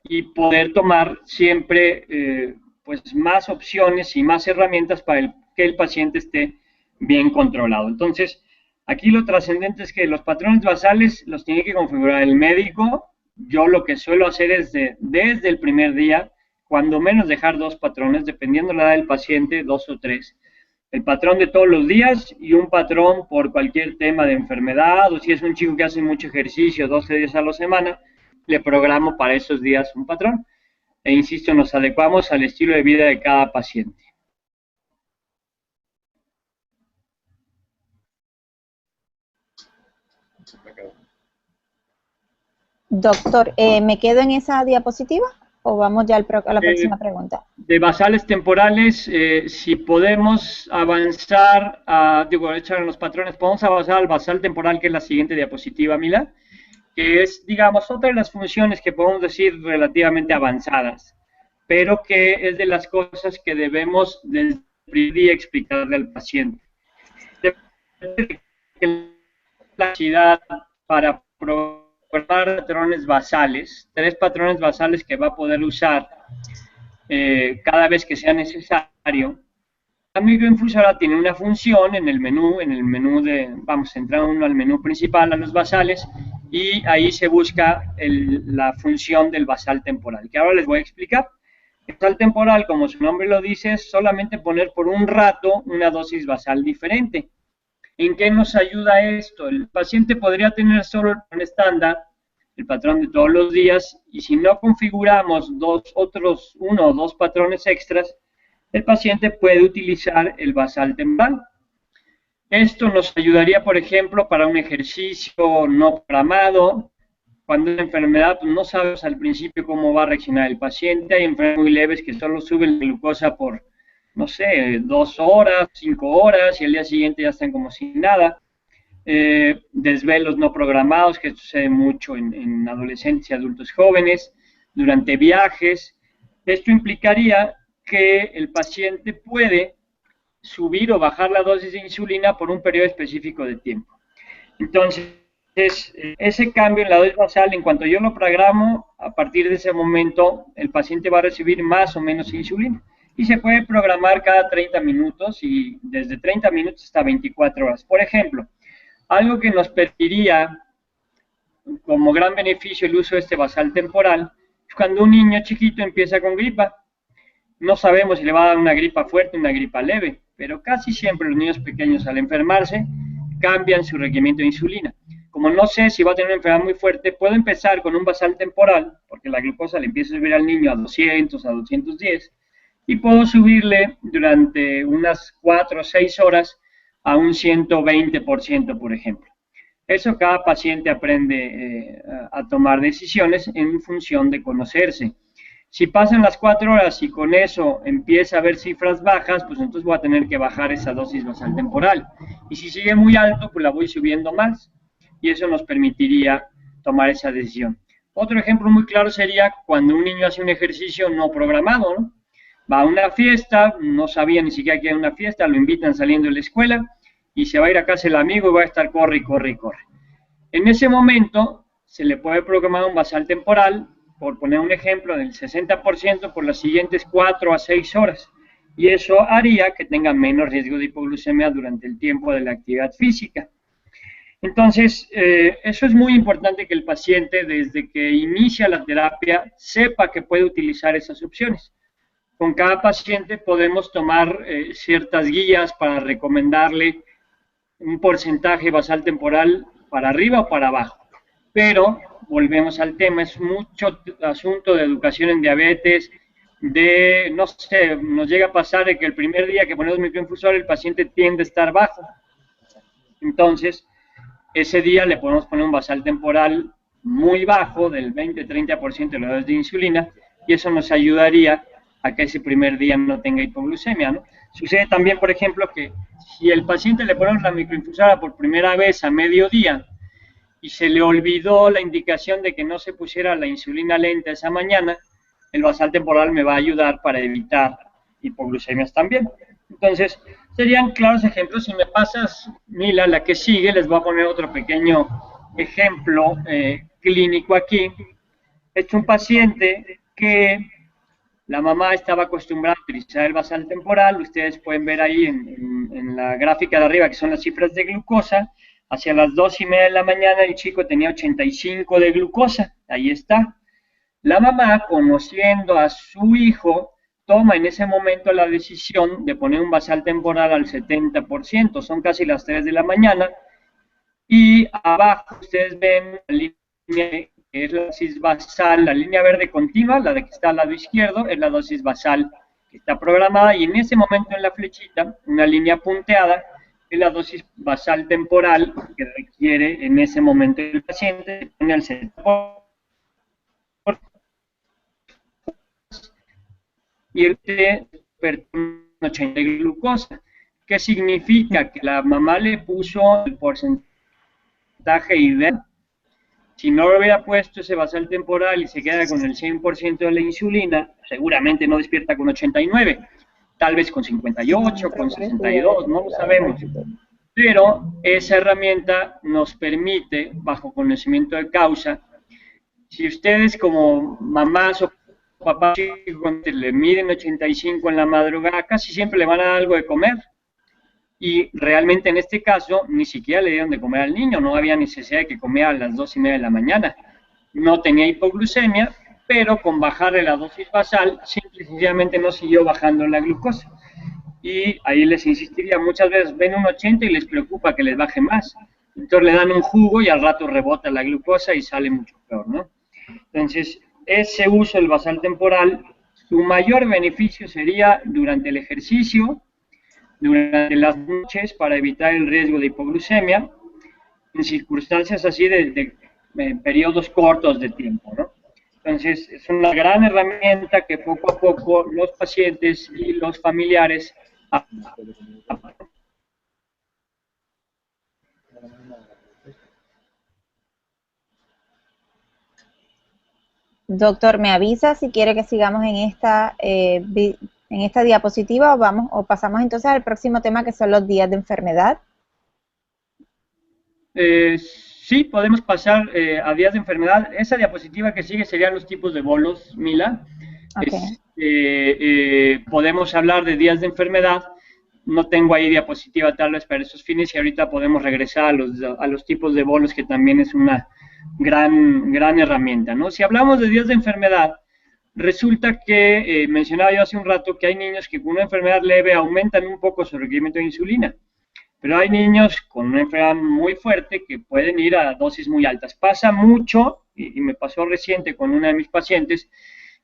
y poder tomar siempre pues más opciones y más herramientas para que el paciente esté bien controlado. Entonces, aquí lo trascendente es que los patrones basales los tiene que configurar el médico. Yo lo que suelo hacer es desde el primer día, cuando menos dejar 2 patrones, dependiendo de la edad del paciente, 2 o 3. El patrón de todos los días y un patrón por cualquier tema de enfermedad, o si es un chico que hace mucho ejercicio, 12 días a la semana, le programo para esos días un patrón. E insisto, nos adecuamos al estilo de vida de cada paciente. Doctor, ¿me quedo en esa diapositiva o vamos ya a la próxima pregunta? De basales temporales, si podemos avanzar, echar en los patrones, podemos avanzar al basal temporal, que es la siguiente diapositiva, Mila, que es, digamos, otra de las funciones que podemos decir relativamente avanzadas, pero que es de las cosas que debemos desde el primer día explicarle al paciente. La necesidad para programar patrones basales, 3 patrones basales que va a poder usar cada vez que sea necesario. La microinfusora tiene una función en el menú de, vamos a entrar uno al menú principal, a los basales, y ahí se busca la función del basal temporal, que ahora les voy a explicar. El basal temporal, como su nombre lo dice, es solamente poner por un rato una dosis basal diferente. ¿En qué nos ayuda esto? El paciente podría tener solo el patrón estándar, el patrón de todos los días, y si no configuramos uno o dos patrones extras, el paciente puede utilizar el basal temporal. Esto nos ayudaría, por ejemplo, para un ejercicio no programado. Cuando una enfermedad, pues no sabes al principio cómo va a reaccionar el paciente. Hay enfermedades muy leves que solo suben la glucosa por, no sé, 2 horas, 5 horas, y al día siguiente ya están como sin nada. Desvelos no programados, que sucede mucho en adolescentes y adultos jóvenes, durante viajes. Esto implicaría que el paciente puede subir o bajar la dosis de insulina por un periodo específico de tiempo. Entonces, ese cambio en la dosis basal, en cuanto yo lo programo, a partir de ese momento, el paciente va a recibir más o menos insulina. Y se puede programar cada 30 minutos y desde 30 minutos hasta 24 horas. Por ejemplo, algo que nos permitiría como gran beneficio el uso de este basal temporal es cuando un niño chiquito empieza con gripa. No sabemos si le va a dar una gripa fuerte o una gripa leve, pero casi siempre los niños pequeños al enfermarse cambian su requerimiento de insulina. como no sé si va a tener una enfermedad muy fuerte, puedo empezar con un basal temporal, porque la glucosa le empieza a subir al niño a 200, a 210, y puedo subirle durante unas 4 o 6 horas a un 120%, por ejemplo. Eso cada paciente aprende a tomar decisiones en función de conocerse. Si pasan las 4 horas y con eso empieza a ver cifras bajas, pues entonces voy a tener que bajar esa dosis basal temporal. Y si sigue muy alto, pues la voy subiendo más. Y eso nos permitiría tomar esa decisión. Otro ejemplo muy claro sería cuando un niño hace un ejercicio no programado, ¿no? Va a una fiesta, no sabía ni siquiera que era una fiesta, lo invitan saliendo de la escuela y se va a ir a casa el amigo y va a estar corre y corre y corre. En ese momento se le puede programar un basal temporal, por poner un ejemplo, del 60% por las siguientes 4 a 6 horas. Y eso haría que tenga menos riesgo de hipoglucemia durante el tiempo de la actividad física. Entonces, eso es muy importante que el paciente, desde que inicia la terapia, sepa que puede utilizar esas opciones. Con cada paciente podemos tomar ciertas guías para recomendarle un porcentaje basal temporal para arriba o para abajo. Pero, volvemos al tema, es mucho asunto de educación en diabetes, de, no sé, nos llega a pasar de que el primer día que ponemos microinfusor el paciente tiende a estar bajo. Entonces, ese día le podemos poner un basal temporal muy bajo, del 20-30% de la dosis de insulina, y eso nos ayudaría a que ese primer día no tenga hipoglucemia, ¿no? Sucede también, por ejemplo, que si el paciente le ponemos la microinfusora por primera vez a mediodía y se le olvidó la indicación de que no se pusiera la insulina lenta esa mañana, el basal temporal me va a ayudar para evitar hipoglucemias también. Entonces, serían claros ejemplos. Si me pasas, Mila, la que sigue, les voy a poner otro pequeño ejemplo clínico aquí. Es un paciente que la mamá estaba acostumbrada a utilizar el basal temporal. Ustedes pueden ver ahí en la gráfica de arriba que son las cifras de glucosa. Hacia las 2:30 de la mañana el chico tenía 85 de glucosa. Ahí está. La mamá, conociendo a su hijo, toma en ese momento la decisión de poner un basal temporal al 70%. Son casi las 3 de la mañana. Y abajo ustedes ven la línea que es la dosis basal, la línea verde continua, la de que está al lado izquierdo, es la dosis basal que está programada, y en ese momento en la flechita, una línea punteada, es la dosis basal temporal que requiere en ese momento el paciente, pone al 70%, y el despertó 80 de glucosa. ¿Qué significa? Que la mamá le puso el porcentaje ideal. Si no lo hubiera puesto ese basal temporal y se queda con el 100% de la insulina, seguramente no despierta con 89, tal vez con 58, con 62, no lo sabemos. Pero esa herramienta nos permite, bajo conocimiento de causa, si ustedes como mamás o papás le miden 85 en la madrugada, casi siempre le van a dar algo de comer. Y realmente en este caso ni siquiera le dieron de comer al niño, no había necesidad de que comiera a las 2:30 de la mañana. No tenía hipoglucemia, pero con bajarle la dosis basal, simple y sencillamente no siguió bajando la glucosa. Y ahí les insistiría, muchas veces ven un 80 y les preocupa que les baje más. Entonces le dan un jugo y al rato rebota la glucosa y sale mucho peor, ¿no? Entonces, ese uso del basal temporal, su mayor beneficio sería durante el ejercicio, durante las noches para evitar el riesgo de hipoglucemia en circunstancias así de periodos cortos de tiempo, ¿no? Entonces, es una gran herramienta que poco a poco los pacientes y los familiares Doctor, ¿me avisa si quiere que sigamos en esta diapositiva o pasamos entonces al próximo tema, que son los días de enfermedad? Sí, podemos pasar a días de enfermedad. Esa diapositiva que sigue serían los tipos de bolos, Mila. Okay. Podemos hablar de días de enfermedad. No tengo ahí diapositiva tal vez para esos fines, y ahorita podemos regresar a los tipos de bolos, que también es una gran herramienta, ¿no? Si hablamos de días de enfermedad, resulta que, mencionaba yo hace un rato, que hay niños que con una enfermedad leve aumentan un poco su requerimiento de insulina. Pero hay niños con una enfermedad muy fuerte que pueden ir a dosis muy altas. Pasa mucho, y me pasó reciente con una de mis pacientes,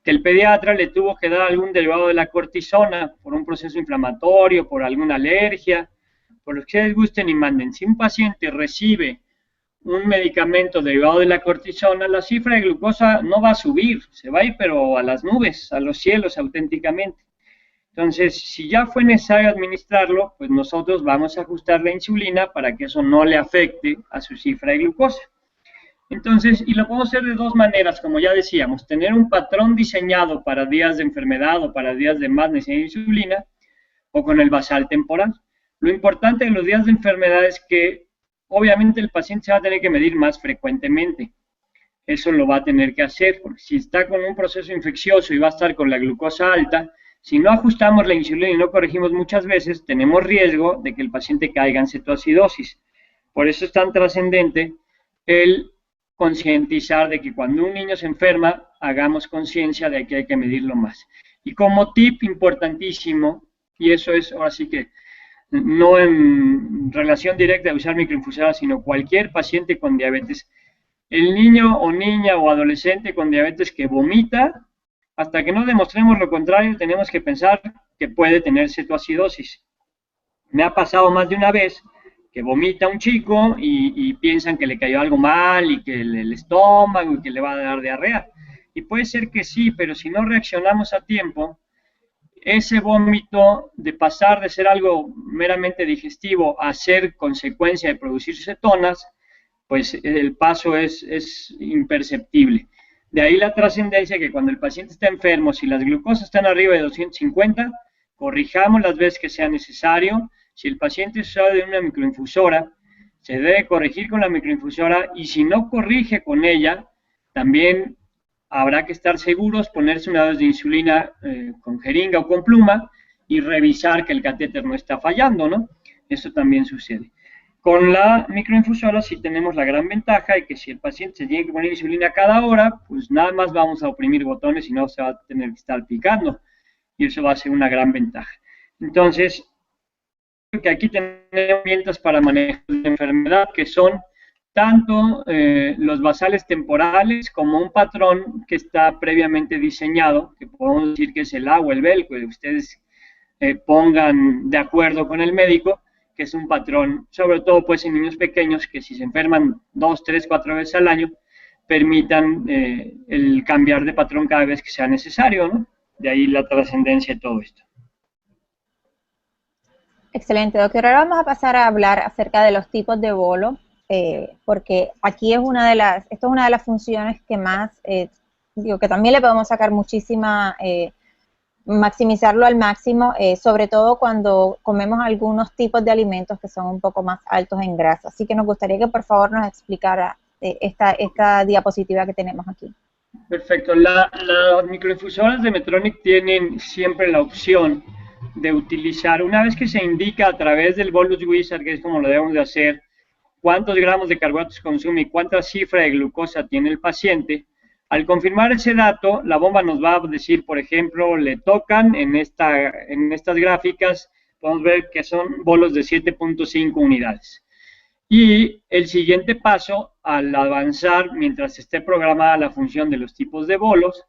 que el pediatra le tuvo que dar algún derivado de la cortisona por un proceso inflamatorio, por alguna alergia, por lo que ustedes gusten y manden. Si un paciente recibe un medicamento derivado de la cortisona, la cifra de glucosa no va a subir, se va a ir pero a las nubes, a los cielos auténticamente. Entonces, si ya fue necesario administrarlo, pues nosotros vamos a ajustar la insulina para que eso no le afecte a su cifra de glucosa. Entonces, y lo podemos hacer de dos maneras, como ya decíamos, tener un patrón diseñado para días de enfermedad o para días de más necesidad de insulina, o con el basal temporal. Lo importante en los días de enfermedad es que obviamente el paciente se va a tener que medir más frecuentemente. Eso lo va a tener que hacer, porque si está con un proceso infeccioso y va a estar con la glucosa alta, si no ajustamos la insulina y no corregimos muchas veces, tenemos riesgo de que el paciente caiga en cetoacidosis. Por eso es tan trascendente el concientizar de que cuando un niño se enferma, hagamos conciencia de que hay que medirlo más. Y como tip importantísimo, y eso es ahora sí que no en relación directa a usar microinfusoras, sino cualquier paciente con diabetes, el niño o niña o adolescente con diabetes que vomita, hasta que no demostremos lo contrario, tenemos que pensar que puede tener cetoacidosis. Me ha pasado más de una vez que vomita un chico y piensan que le cayó algo mal y que el estómago y que le va a dar diarrea. Y puede ser que sí, pero si no reaccionamos a tiempo, ese vómito de pasar de ser algo meramente digestivo a ser consecuencia de producir cetonas, pues el paso es imperceptible. De ahí la trascendencia que cuando el paciente está enfermo, si las glucosas están arriba de 250, corrijamos las veces que sea necesario. Si el paciente usa de una microinfusora, se debe corregir con la microinfusora, y si no corrige con ella, también habrá que estar seguros, ponerse una dosis de insulina con jeringa o con pluma y revisar que el catéter no está fallando, ¿no? Eso también sucede. Con la microinfusora sí tenemos la gran ventaja de que si el paciente se tiene que poner insulina cada hora, pues nada más vamos a oprimir botones y no se va a tener que estar picando. Y eso va a ser una gran ventaja. Entonces, que aquí tenemos herramientas para manejar la enfermedad que son tanto los basales temporales como un patrón que está previamente diseñado, que podemos decir que es el A o el B, que ustedes pongan de acuerdo con el médico, que es un patrón, sobre todo pues en niños pequeños, que si se enferman 2, 3, 4 veces al año, permitan el cambiar de patrón cada vez que sea necesario, ¿no? De ahí la trascendencia de todo esto. Excelente, doctor. Ahora vamos a pasar a hablar acerca de los tipos de bolo, porque aquí es esto es una de las funciones que más, digo, que también le podemos sacar muchísima, maximizarlo al máximo, sobre todo cuando comemos algunos tipos de alimentos que son un poco más altos en grasa. Así que nos gustaría que por favor nos explicara esta diapositiva que tenemos aquí. Perfecto. Las microinfusoras de Medtronic tienen siempre la opción de utilizar, una vez que se indica a través del bolus wizard, que es como lo debemos de hacer, cuántos gramos de carbohidratos consume y cuánta cifra de glucosa tiene el paciente. Al confirmar ese dato, la bomba nos va a decir, por ejemplo, le tocan en estas gráficas, podemos ver que son bolos de 7.5 unidades. Y el siguiente paso, al avanzar, mientras esté programada la función de los tipos de bolos,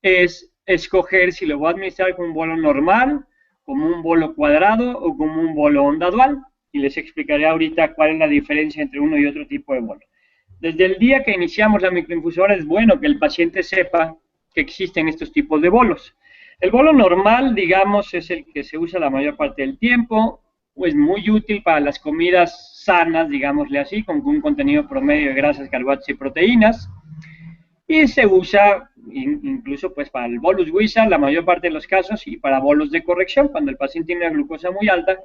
es escoger si lo voy a administrar como un bolo normal, como un bolo cuadrado o como un bolo onda dual. Y les explicaré ahorita cuál es la diferencia entre uno y otro tipo de bolo. Desde el día que iniciamos la microinfusora es bueno que el paciente sepa que existen estos tipos de bolos. El bolo normal, digamos, es el que se usa la mayor parte del tiempo, pues muy útil para las comidas sanas, digámosle así, con un contenido promedio de grasas, carbohidratos y proteínas. Y se usa incluso pues para el bolus wizard, la mayor parte de los casos, y para bolos de corrección, cuando el paciente tiene una glucosa muy alta,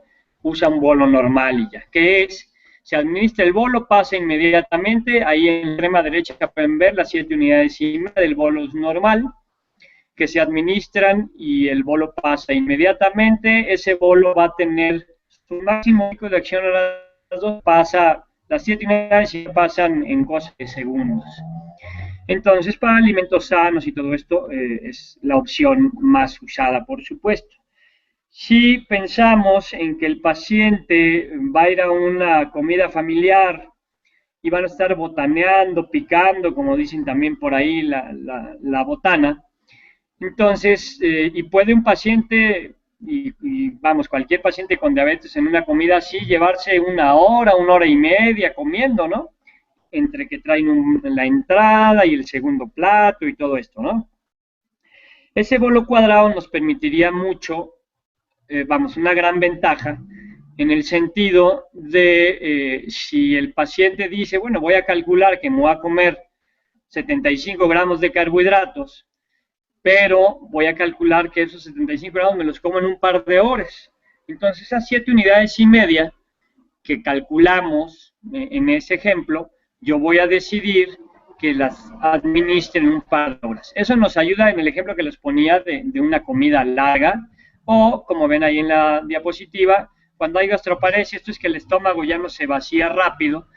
usa un bolo normal y ya. ¿Qué es? Se administra el bolo, pasa inmediatamente, ahí en la extrema derecha pueden ver las 7 unidades y media del bolus normal, que se administran y el bolo pasa inmediatamente. Ese bolo va a tener su máximo pico de acción a las 2, las 7 unidades y pasan en cosas de segundos. Entonces, para alimentos sanos y todo esto, es la opción más usada, por supuesto. Si pensamos en que el paciente va a ir a una comida familiar y van a estar botaneando, picando, como dicen también por ahí la botana, entonces, y puede un paciente, vamos, cualquier paciente con diabetes en una comida así, llevarse una hora y media comiendo, ¿no? Entre que traen la entrada y el segundo plato y todo esto, ¿no? Ese bolo cuadrado nos permitiría mucho, vamos, una gran ventaja en el sentido de si el paciente dice, bueno, voy a calcular que me voy a comer 75 gramos de carbohidratos, pero voy a calcular que esos 75 gramos me los como en un par de horas. Entonces, esas 7 unidades y media que calculamos en ese ejemplo, yo voy a decidir que las administren un par de horas. Eso nos ayuda en el ejemplo que les ponía de una comida larga, o como ven ahí en la diapositiva, cuando hay gastroparesia, esto es que el estómago ya no se vacía rápido,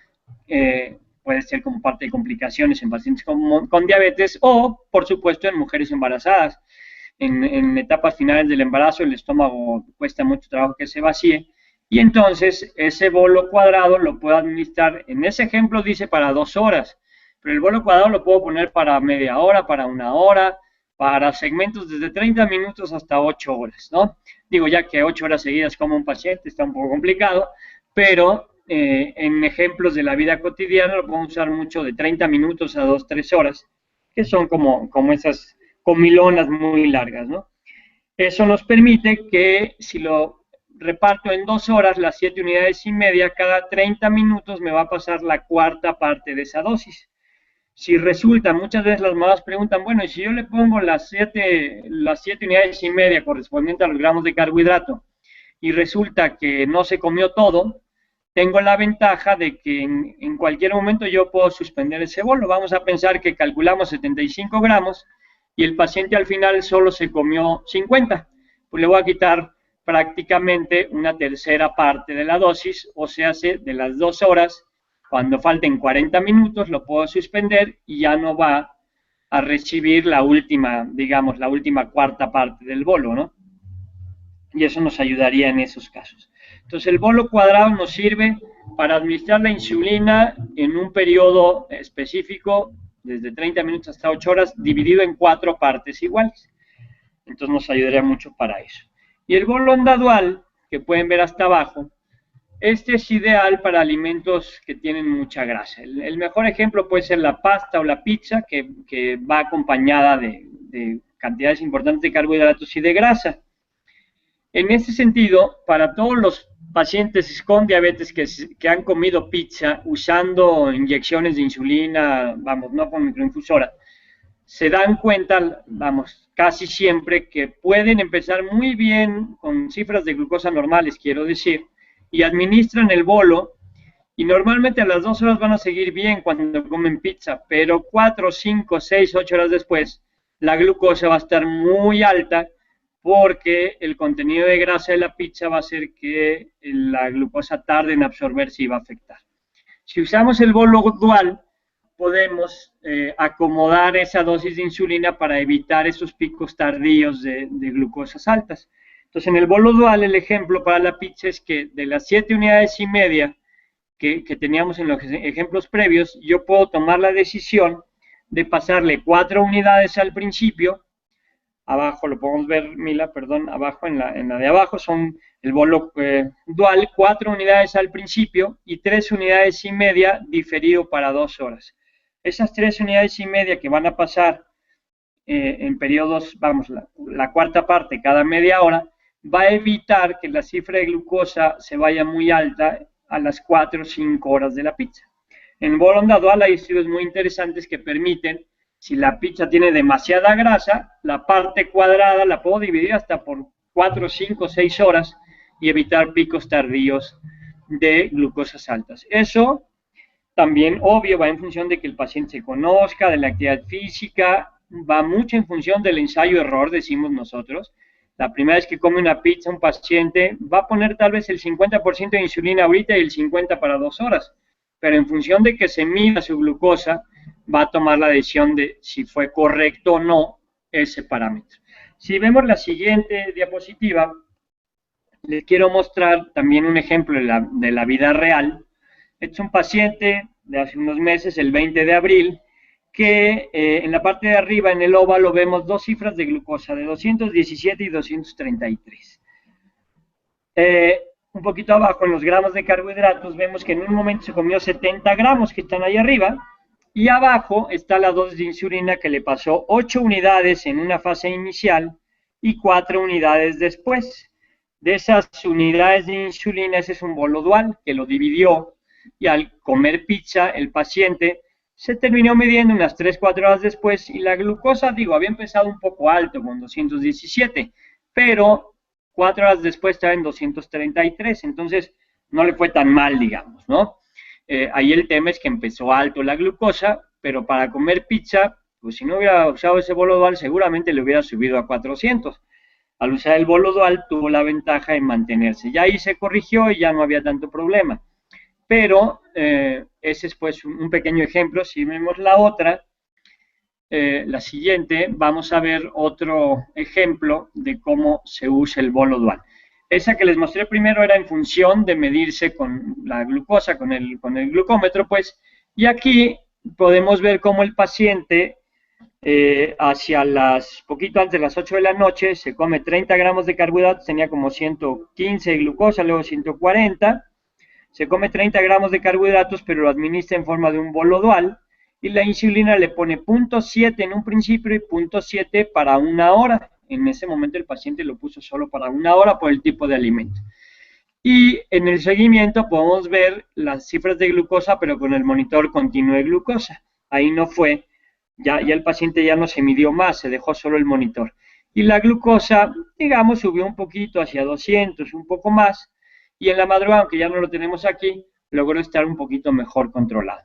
puede ser como parte de complicaciones en pacientes con diabetes, o por supuesto en mujeres embarazadas. En etapas finales del embarazo el estómago cuesta mucho trabajo que se vacíe, y entonces ese bolo cuadrado lo puedo administrar, en ese ejemplo dice para 2 horas, pero el bolo cuadrado lo puedo poner para media hora, para una hora, para segmentos desde 30 minutos hasta 8 horas, ¿no? Digo, ya que 8 horas seguidas como un paciente está un poco complicado, pero en ejemplos de la vida cotidiana lo podemos usar mucho de 30 minutos a 2, 3 horas, que son como esas comilonas muy largas, ¿no? Eso nos permite que si lo reparto en 2 horas, las 7 unidades y media, cada 30 minutos me va a pasar la cuarta parte de esa dosis. Si resulta, muchas veces las mamás preguntan, bueno, y si yo le pongo las 7 unidades y media correspondientes a los gramos de carbohidrato y resulta que no se comió todo, tengo la ventaja de que en cualquier momento yo puedo suspender ese bolo. Vamos a pensar que calculamos 75 gramos y el paciente al final solo se comió 50. Pues le voy a quitar prácticamente una tercera parte de la dosis, o sea, de las 2 horas, cuando falten 40 minutos, lo puedo suspender y ya no va a recibir la última, digamos, la última cuarta parte del bolo, ¿no? Y eso nos ayudaría en esos casos. Entonces, el bolo cuadrado nos sirve para administrar la insulina en un periodo específico, desde 30 minutos hasta 8 horas, dividido en 4 partes iguales. Entonces, nos ayudaría mucho para eso. Y el bolo onda dual, que pueden ver hasta abajo, este es ideal para alimentos que tienen mucha grasa. El mejor ejemplo puede ser la pasta o la pizza, que va acompañada de cantidades importantes de carbohidratos y de grasa. En ese sentido, para todos los pacientes con diabetes que han comido pizza usando inyecciones de insulina, vamos, no con microinfusora, se dan cuenta, vamos, casi siempre que pueden empezar muy bien con cifras de glucosa normales, quiero decir, y administran el bolo, y normalmente a las 2 horas van a seguir bien cuando comen pizza, pero 4, 5, 6, 8 horas después, la glucosa va a estar muy alta, porque el contenido de grasa de la pizza va a hacer que la glucosa tarde en absorberse y va a afectar. Si usamos el bolo dual, podemos acomodar esa dosis de insulina para evitar esos picos tardíos de glucosas altas. Entonces, en el bolo dual, el ejemplo para la pizza es que de las 7 unidades y media que teníamos en los ejemplos previos, yo puedo tomar la decisión de pasarle 4 unidades al principio. Abajo lo podemos ver, Mila, perdón, abajo en la de abajo son el bolo dual, 4 unidades al principio y 3 unidades y media diferido para 2 horas. Esas 3 unidades y media que van a pasar en periodos, vamos, la cuarta parte cada media hora, va a evitar que la cifra de glucosa se vaya muy alta a las 4 o 5 horas de la pizza. En bolo onda dual hay estudios muy interesantes que permiten, si la pizza tiene demasiada grasa, la parte cuadrada la puedo dividir hasta por 4, 5, 6 horas y evitar picos tardíos de glucosas altas. Eso también, obvio, va en función de que el paciente se conozca, de la actividad física, va mucho en función del ensayo-error, decimos nosotros. La primera vez que come una pizza un paciente va a poner tal vez el 50% de insulina ahorita y el 50% para 2 horas, pero en función de que se mida su glucosa, va a tomar la decisión de si fue correcto o no ese parámetro. Si vemos la siguiente diapositiva, les quiero mostrar también un ejemplo de la vida real. Este es un paciente de hace unos meses, el 20 de abril, que en la parte de arriba, en el óvalo, vemos dos cifras de glucosa, de 217 y 233. Un poquito abajo, en los gramos de carbohidratos, vemos que en un momento se comió 70 gramos, que están ahí arriba, y abajo está la dosis de insulina que le pasó 8 unidades en una fase inicial y 4 unidades después. De esas unidades de insulina, ese es un bolo dual que lo dividió, y al comer pizza, el paciente se terminó midiendo unas 3-4 horas después, y la glucosa, digo, había empezado un poco alto, con 217, pero 4 horas después estaba en 233, entonces no le fue tan mal, digamos, ¿no? Ahí el tema es que empezó alto la glucosa, pero para comer pizza, pues si no hubiera usado ese bolo dual, seguramente le hubiera subido a 400. Al usar el bolo dual, tuvo la ventaja en mantenerse. Ya ahí se corrigió y ya no había tanto problema. Pero ese es pues un pequeño ejemplo. Si vemos la otra, la siguiente, vamos a ver otro ejemplo de cómo se usa el bolo dual. Esa que les mostré primero era en función de medirse con la glucosa, con el glucómetro, pues, y aquí podemos ver cómo el paciente, hacia poquito antes de las 8 de la noche, se come 30 gramos de carbohidratos, tenía como 115 de glucosa, luego 140, se come 30 gramos de carbohidratos, pero lo administra en forma de un bolo dual, y la insulina le pone 0.7 en un principio y 0.7 para una hora. En ese momento el paciente lo puso solo para una hora por el tipo de alimento. Y en el seguimiento podemos ver las cifras de glucosa, pero con el monitor continuo de glucosa. Ahí no fue, ya el paciente ya no se midió más, se dejó solo el monitor. Y la glucosa, digamos, subió un poquito hacia 200, un poco más, y en la madrugada, aunque ya no lo tenemos aquí, logró estar un poquito mejor controlado.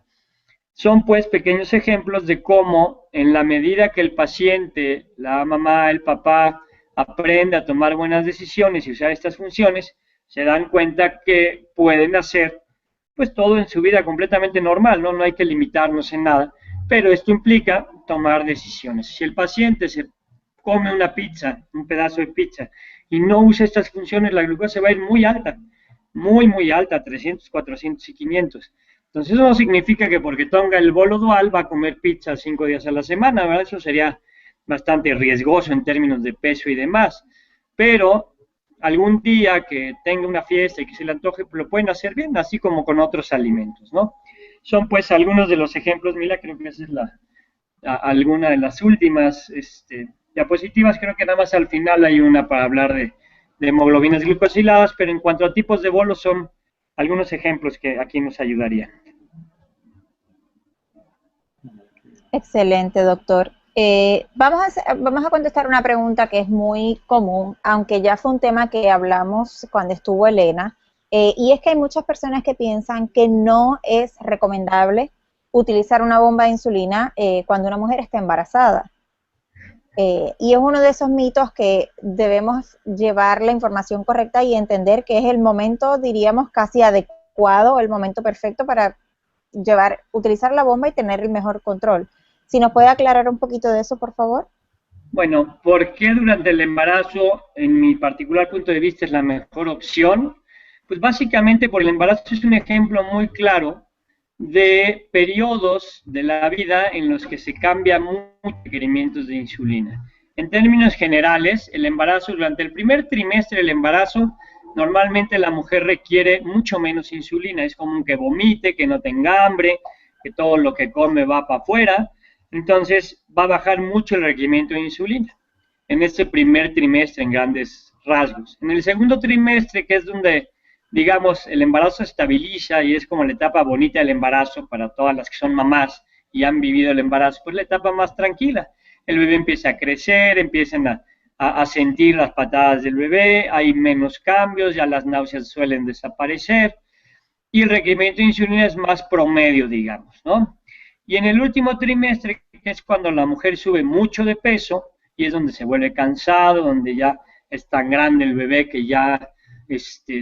Son pues pequeños ejemplos de cómo en la medida que el paciente, la mamá, el papá, aprende a tomar buenas decisiones y usar estas funciones, se dan cuenta que pueden hacer pues todo en su vida completamente normal, ¿no? No hay que limitarnos en nada, pero esto implica tomar decisiones. Si el paciente se come una pizza, un pedazo de pizza, y no usa estas funciones, la glucosa va a ir muy alta, muy alta, 300, 400 y 500. Entonces eso no significa que porque tenga el bolo dual va a comer pizza 5 días a la semana, ¿verdad? Eso sería bastante riesgoso en términos de peso y demás. Pero algún día que tenga una fiesta y que se le antoje, lo pueden hacer bien, así como con otros alimentos, ¿no? Son pues algunos de los ejemplos. Mira, creo que esa es alguna de las últimas diapositivas. Creo que nada más al final hay una para hablar de hemoglobinas glucosiladas, pero en cuanto a tipos de bolos son algunos ejemplos que aquí nos ayudarían. Excelente, doctor. Vamos a contestar una pregunta que es muy común, aunque ya fue un tema que hablamos cuando estuvo Elena, y es que hay muchas personas que piensan que no es recomendable utilizar una bomba de insulina cuando una mujer está embarazada. Y es uno de esos mitos que debemos llevar la información correcta y entender que es el momento, diríamos, casi adecuado, el momento perfecto para utilizar la bomba y tener el mejor control. Si nos puede aclarar un poquito de eso, por favor. Bueno, ¿por qué durante el embarazo, en mi particular punto de vista, es la mejor opción? Pues básicamente porque el embarazo es un ejemplo muy claro de periodos de la vida en los que se cambian muchos requerimientos de insulina. En términos generales, el embarazo, durante el primer trimestre del embarazo, normalmente la mujer requiere mucho menos insulina. Es común que vomite, que no tenga hambre, que todo lo que come va para afuera. Entonces va a bajar mucho el requerimiento de insulina en este primer trimestre en grandes rasgos. En el segundo trimestre, que es donde, digamos, el embarazo se estabiliza y es como la etapa bonita del embarazo para todas las que son mamás y han vivido el embarazo, pues la etapa más tranquila. El bebé empieza a crecer, empiezan a sentir las patadas del bebé, hay menos cambios, ya las náuseas suelen desaparecer y el requerimiento de insulina es más promedio, digamos, ¿no? Y en el último trimestre, que es cuando la mujer sube mucho de peso y es donde se vuelve cansado, donde ya es tan grande el bebé que ya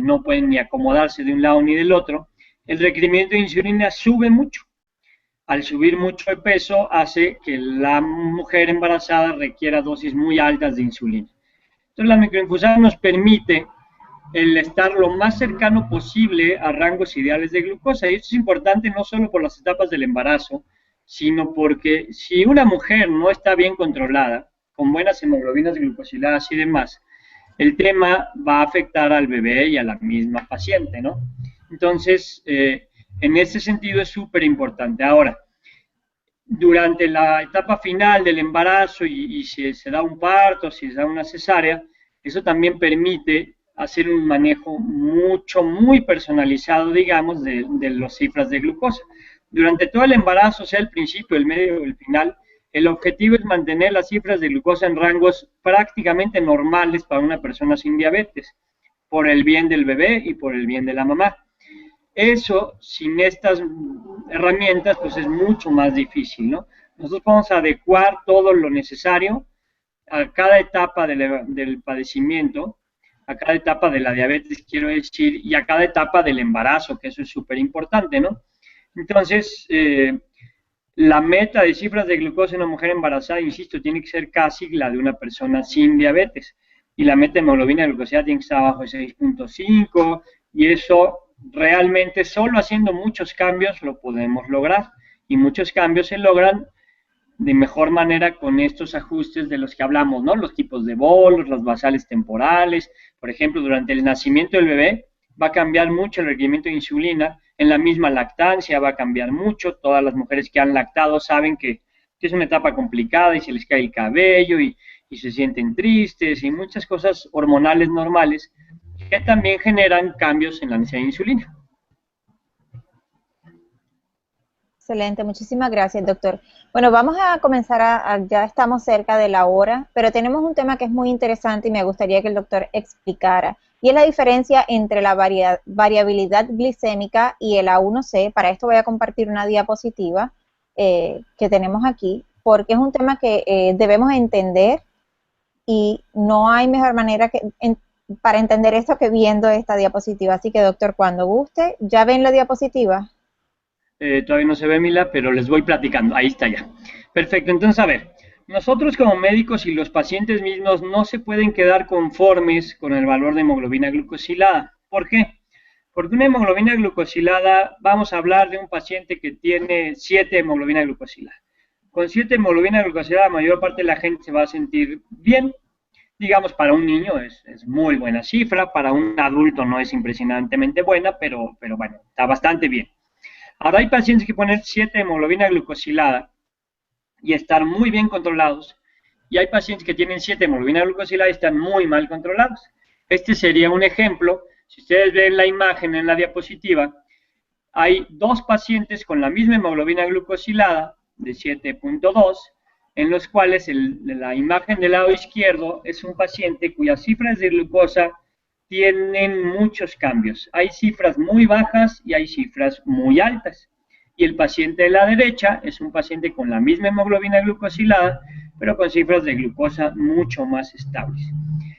no pueden ni acomodarse de un lado ni del otro, el requerimiento de insulina sube mucho. Al subir mucho de peso hace que la mujer embarazada requiera dosis muy altas de insulina. Entonces la microinfusión nos permite el estar lo más cercano posible a rangos ideales de glucosa. Y esto es importante no solo por las etapas del embarazo, sino porque si una mujer no está bien controlada, con buenas hemoglobinas glucosiladas y demás, el tema va a afectar al bebé y a la misma paciente, ¿no? Entonces, en ese sentido es súper importante. Ahora, durante la etapa final del embarazo y si se da un parto, si se da una cesárea, eso también permite hacer un manejo muy personalizado, digamos, de las cifras de glucosa. Durante todo el embarazo, sea el principio, el medio o el final, el objetivo es mantener las cifras de glucosa en rangos prácticamente normales para una persona sin diabetes, por el bien del bebé y por el bien de la mamá. Eso, sin estas herramientas, pues es mucho más difícil, ¿no? Nosotros podemos adecuar todo lo necesario a cada etapa del padecimiento, a cada etapa de la diabetes, quiero decir, y a cada etapa del embarazo, que eso es súper importante, ¿no? Entonces, la meta de cifras de glucosa en una mujer embarazada, insisto, tiene que ser casi la de una persona sin diabetes. Y la meta de hemoglobina glucosilada tiene que estar abajo de 6.5, y eso realmente solo haciendo muchos cambios lo podemos lograr. Y muchos cambios se logran de mejor manera con estos ajustes de los que hablamos, ¿no? Los tipos de bolos, las basales temporales. Por ejemplo, durante el nacimiento del bebé va a cambiar mucho el requerimiento de insulina. En la misma lactancia va a cambiar mucho. Todas las mujeres que han lactado saben que es una etapa complicada y se les cae el cabello y se sienten tristes y muchas cosas hormonales normales que también generan cambios en la necesidad de insulina. Excelente, muchísimas gracias, doctor. Bueno, vamos a comenzar ya estamos cerca de la hora, pero tenemos un tema que es muy interesante y me gustaría que el doctor explicara, y es la diferencia entre la variabilidad glicémica y el A1C. Para esto voy a compartir una diapositiva que tenemos aquí, porque es un tema que debemos entender y no hay mejor manera para entender esto que viendo esta diapositiva. Así que, doctor, cuando guste, ¿ya ven la diapositiva? Todavía no se ve, Mila, pero les voy platicando. Ahí está ya. Perfecto, entonces a ver, nosotros como médicos y los pacientes mismos no se pueden quedar conformes con el valor de hemoglobina glucosilada. ¿Por qué? Porque una hemoglobina glucosilada, vamos a hablar de un paciente que tiene 7 hemoglobina glucosilada. Con 7 hemoglobina glucosilada, la mayor parte de la gente se va a sentir bien. Digamos, para un niño es muy buena cifra, para un adulto no es impresionantemente buena, pero bueno, está bastante bien. Ahora hay pacientes que poner 7 hemoglobina glucosilada y estar muy bien controlados, y hay pacientes que tienen 7 hemoglobina glucosilada y están muy mal controlados. Este sería un ejemplo. Si ustedes ven la imagen en la diapositiva, hay 2 pacientes con la misma hemoglobina glucosilada de 7.2, en los cuales la imagen del lado izquierdo es un paciente cuyas cifras de glucosa tienen muchos cambios. Hay cifras muy bajas y hay cifras muy altas. Y el paciente de la derecha es un paciente con la misma hemoglobina glucosilada, pero con cifras de glucosa mucho más estables.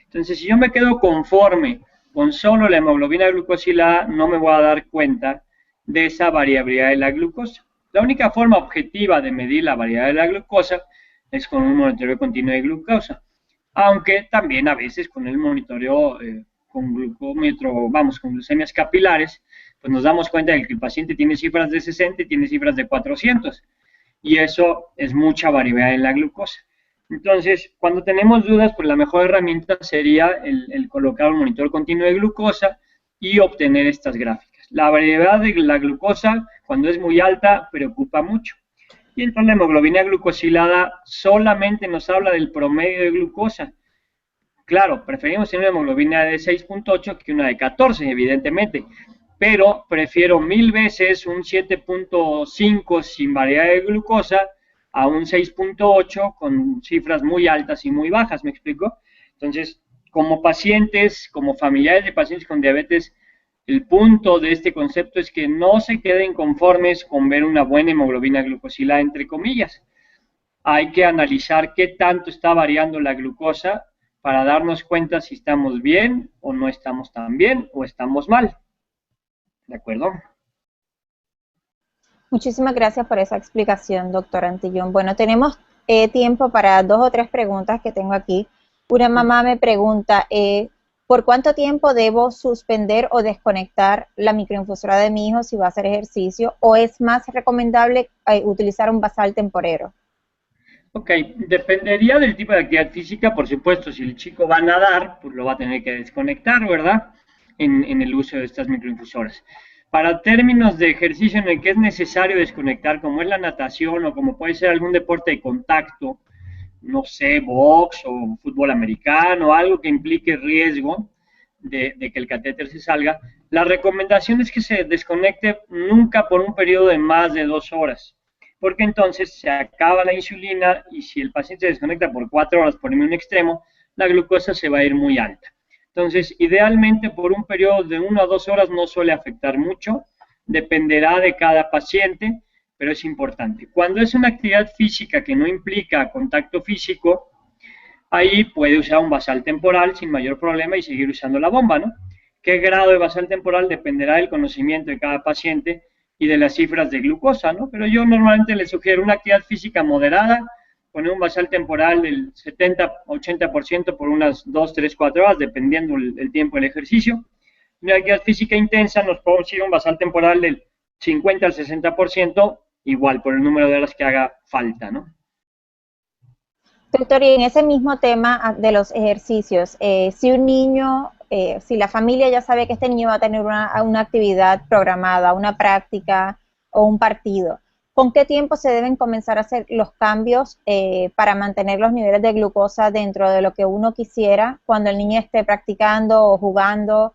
Entonces, si yo me quedo conforme con solo la hemoglobina glucosilada, no me voy a dar cuenta de esa variabilidad de la glucosa. La única forma objetiva de medir la variabilidad de la glucosa es con un monitoreo continuo de glucosa, aunque también a veces con el monitoreo con glucómetro, vamos, con glucemias capilares, pues nos damos cuenta de que el paciente tiene cifras de 60 y tiene cifras de 400, y eso es mucha variabilidad en la glucosa. Entonces, cuando tenemos dudas, pues la mejor herramienta sería el colocar un monitor continuo de glucosa y obtener estas gráficas. La variabilidad de la glucosa, cuando es muy alta, preocupa mucho. Y entonces la hemoglobina glucosilada solamente nos habla del promedio de glucosa. Claro, preferimos tener una hemoglobina de 6.8 que una de 14, evidentemente, pero prefiero 1000 veces un 7.5 sin variabilidad de glucosa a un 6.8 con cifras muy altas y muy bajas, ¿me explico? Entonces, como pacientes, como familiares de pacientes con diabetes, el punto de este concepto es que no se queden conformes con ver una buena hemoglobina glucosilada, entre comillas. Hay que analizar qué tanto está variando la glucosa para darnos cuenta si estamos bien o no estamos tan bien o estamos mal. ¿De acuerdo? Muchísimas gracias por esa explicación, doctor Antillón. Bueno, tenemos tiempo para 2 o 3 preguntas que tengo aquí. Una mamá me pregunta, ¿por cuánto tiempo debo suspender o desconectar la microinfusora de mi hijo si va a hacer ejercicio? ¿O es más recomendable utilizar un basal temporero? Ok, dependería del tipo de actividad física, por supuesto, si el chico va a nadar, pues lo va a tener que desconectar, ¿verdad? En el uso de estas microinfusoras. Para términos de ejercicio en el que es necesario desconectar, como es la natación o como puede ser algún deporte de contacto, no sé, box o fútbol americano, algo que implique riesgo de que el catéter se salga, la recomendación es que se desconecte nunca por un periodo de más de 2 horas, porque entonces se acaba la insulina y si el paciente se desconecta por 4 horas, por un extremo, la glucosa se va a ir muy alta. Entonces, idealmente por un periodo de 1 a 2 horas no suele afectar mucho, dependerá de cada paciente, pero es importante. Cuando es una actividad física que no implica contacto físico, ahí puede usar un basal temporal sin mayor problema y seguir usando la bomba, ¿no? ¿Qué grado de basal temporal? Dependerá del conocimiento de cada paciente y de las cifras de glucosa, ¿no? Pero yo normalmente les sugiero una actividad física moderada, poner un basal temporal del 70-80% por unas 2, 3, 4 horas, dependiendo el tiempo del ejercicio. Una actividad física intensa, nos podemos ir a un basal temporal del 50 al 60%, igual por el número de horas que haga falta, ¿no? Doctor, y en ese mismo tema de los ejercicios, si un niño, si la familia ya sabe que este niño va a tener una actividad programada, una práctica o un partido, ¿con qué tiempo se deben comenzar a hacer los cambios para mantener los niveles de glucosa dentro de lo que uno quisiera cuando el niño esté practicando o jugando?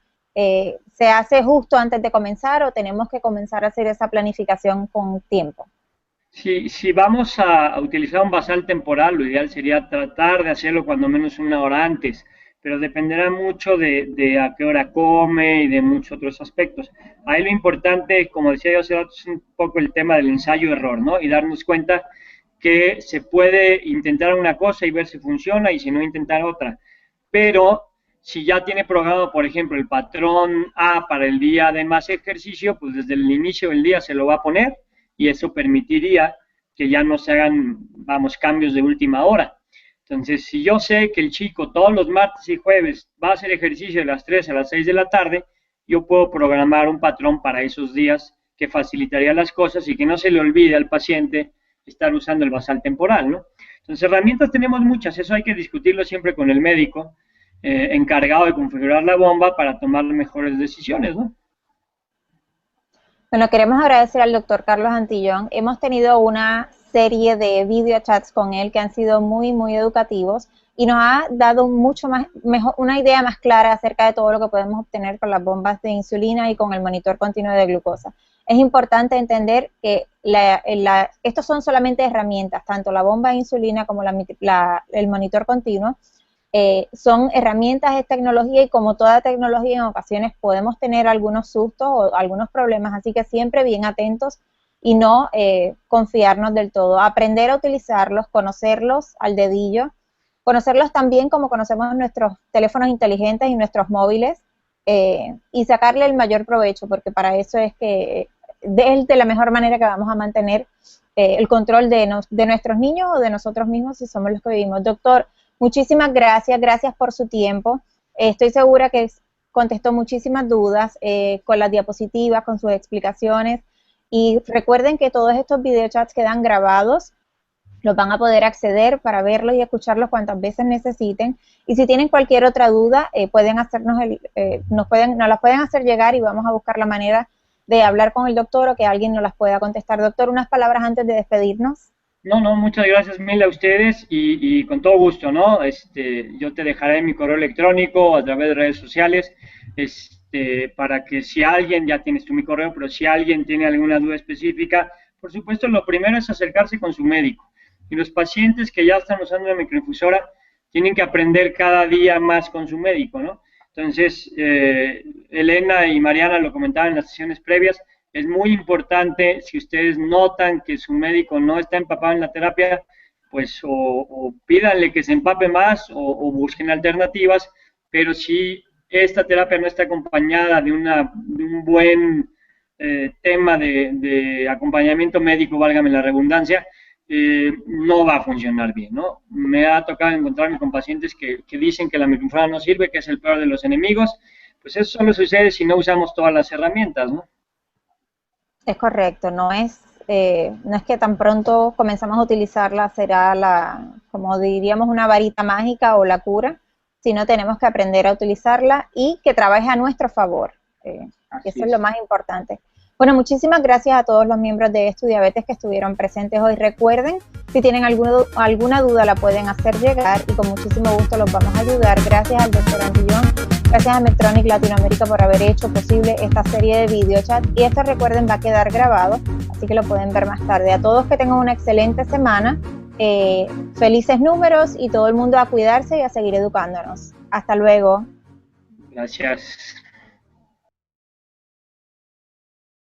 ¿Se hace justo antes de comenzar o tenemos que comenzar a hacer esa planificación con tiempo? Si vamos a utilizar un basal temporal, lo ideal sería tratar de hacerlo cuando menos 1 hora antes, pero dependerá mucho de a qué hora come y de muchos otros aspectos. Ahí lo importante, como decía yo hace rato, es un poco el tema del ensayo-error, ¿no? Y darnos cuenta que se puede intentar una cosa y ver si funciona y si no intentar otra. Pero si ya tiene programado, por ejemplo, el patrón A para el día de más ejercicio, pues desde el inicio del día se lo va a poner y eso permitiría que ya no se hagan, vamos, cambios de última hora. Entonces, si yo sé que el chico todos los martes y jueves va a hacer ejercicio de las 3 a las 6 de la tarde, yo puedo programar un patrón para esos días que facilitaría las cosas y que no se le olvide al paciente estar usando el basal temporal, ¿no? Entonces, herramientas tenemos muchas, eso hay que discutirlo siempre con el médico encargado de configurar la bomba para tomar mejores decisiones, ¿no? Bueno, queremos agradecer al doctor Carlos Antillón. Hemos tenido una serie de video chats con él que han sido muy, muy educativos y nos ha dado mucho más, mejor, una idea más clara acerca de todo lo que podemos obtener con las bombas de insulina y con el monitor continuo de glucosa. Es importante entender que estos son solamente herramientas, tanto la bomba de insulina como el monitor continuo, son herramientas, es tecnología y como toda tecnología en ocasiones podemos tener algunos sustos o algunos problemas, así que siempre bien atentos y no confiarnos del todo, aprender a utilizarlos, conocerlos al dedillo, conocerlos también como conocemos nuestros teléfonos inteligentes y nuestros móviles y sacarle el mayor provecho, porque para eso es que es de la mejor manera que vamos a mantener el control de nuestros niños o de nosotros mismos si somos los que vivimos. Doctor, muchísimas gracias, gracias por su tiempo. Estoy segura que contestó muchísimas dudas con las diapositivas, con sus explicaciones. Y recuerden que todos estos videochats quedan grabados, los van a poder acceder para verlos y escucharlos cuantas veces necesiten. Y si tienen cualquier otra duda, pueden hacernos nos las pueden hacer llegar y vamos a buscar la manera de hablar con el doctor o que alguien nos las pueda contestar. Doctor, unas palabras antes de despedirnos. No, muchas gracias mil a ustedes y con todo gusto, ¿no? Yo te dejaré mi correo electrónico a través de redes sociales, para que si alguien, ya tienes tú mi correo, pero si alguien tiene alguna duda específica, por supuesto, lo primero es acercarse con su médico. Y los pacientes que ya están usando una microinfusora tienen que aprender cada día más con su médico, ¿no? Entonces, Elena y Mariana lo comentaban en las sesiones previas, es muy importante, si ustedes notan que su médico no está empapado en la terapia, pues o pídanle que se empape más o busquen alternativas, pero si esta terapia no está acompañada de un buen tema de acompañamiento médico, válgame la redundancia, no va a funcionar bien, ¿no? Me ha tocado encontrarme con pacientes que dicen que la microinfrarroja no sirve, que es el peor de los enemigos. Pues eso solo sucede si no usamos todas las herramientas, ¿no? Es correcto, no es que tan pronto comenzamos a utilizarla será como diríamos, una varita mágica o la cura, sino tenemos que aprender a utilizarla y que trabaje a nuestro favor. Eso es lo más importante. Bueno, muchísimas gracias a todos los miembros de Estudiabetes que estuvieron presentes hoy. Recuerden, si tienen alguna duda la pueden hacer llegar y con muchísimo gusto los vamos a ayudar. Gracias al doctor Antillón, gracias a Medtronic Latinoamérica por haber hecho posible esta serie de videochat. Y esto, recuerden, va a quedar grabado, así que lo pueden ver más tarde. A todos que tengan una excelente semana, felices números y todo el mundo a cuidarse y a seguir educándonos. Hasta luego. Gracias.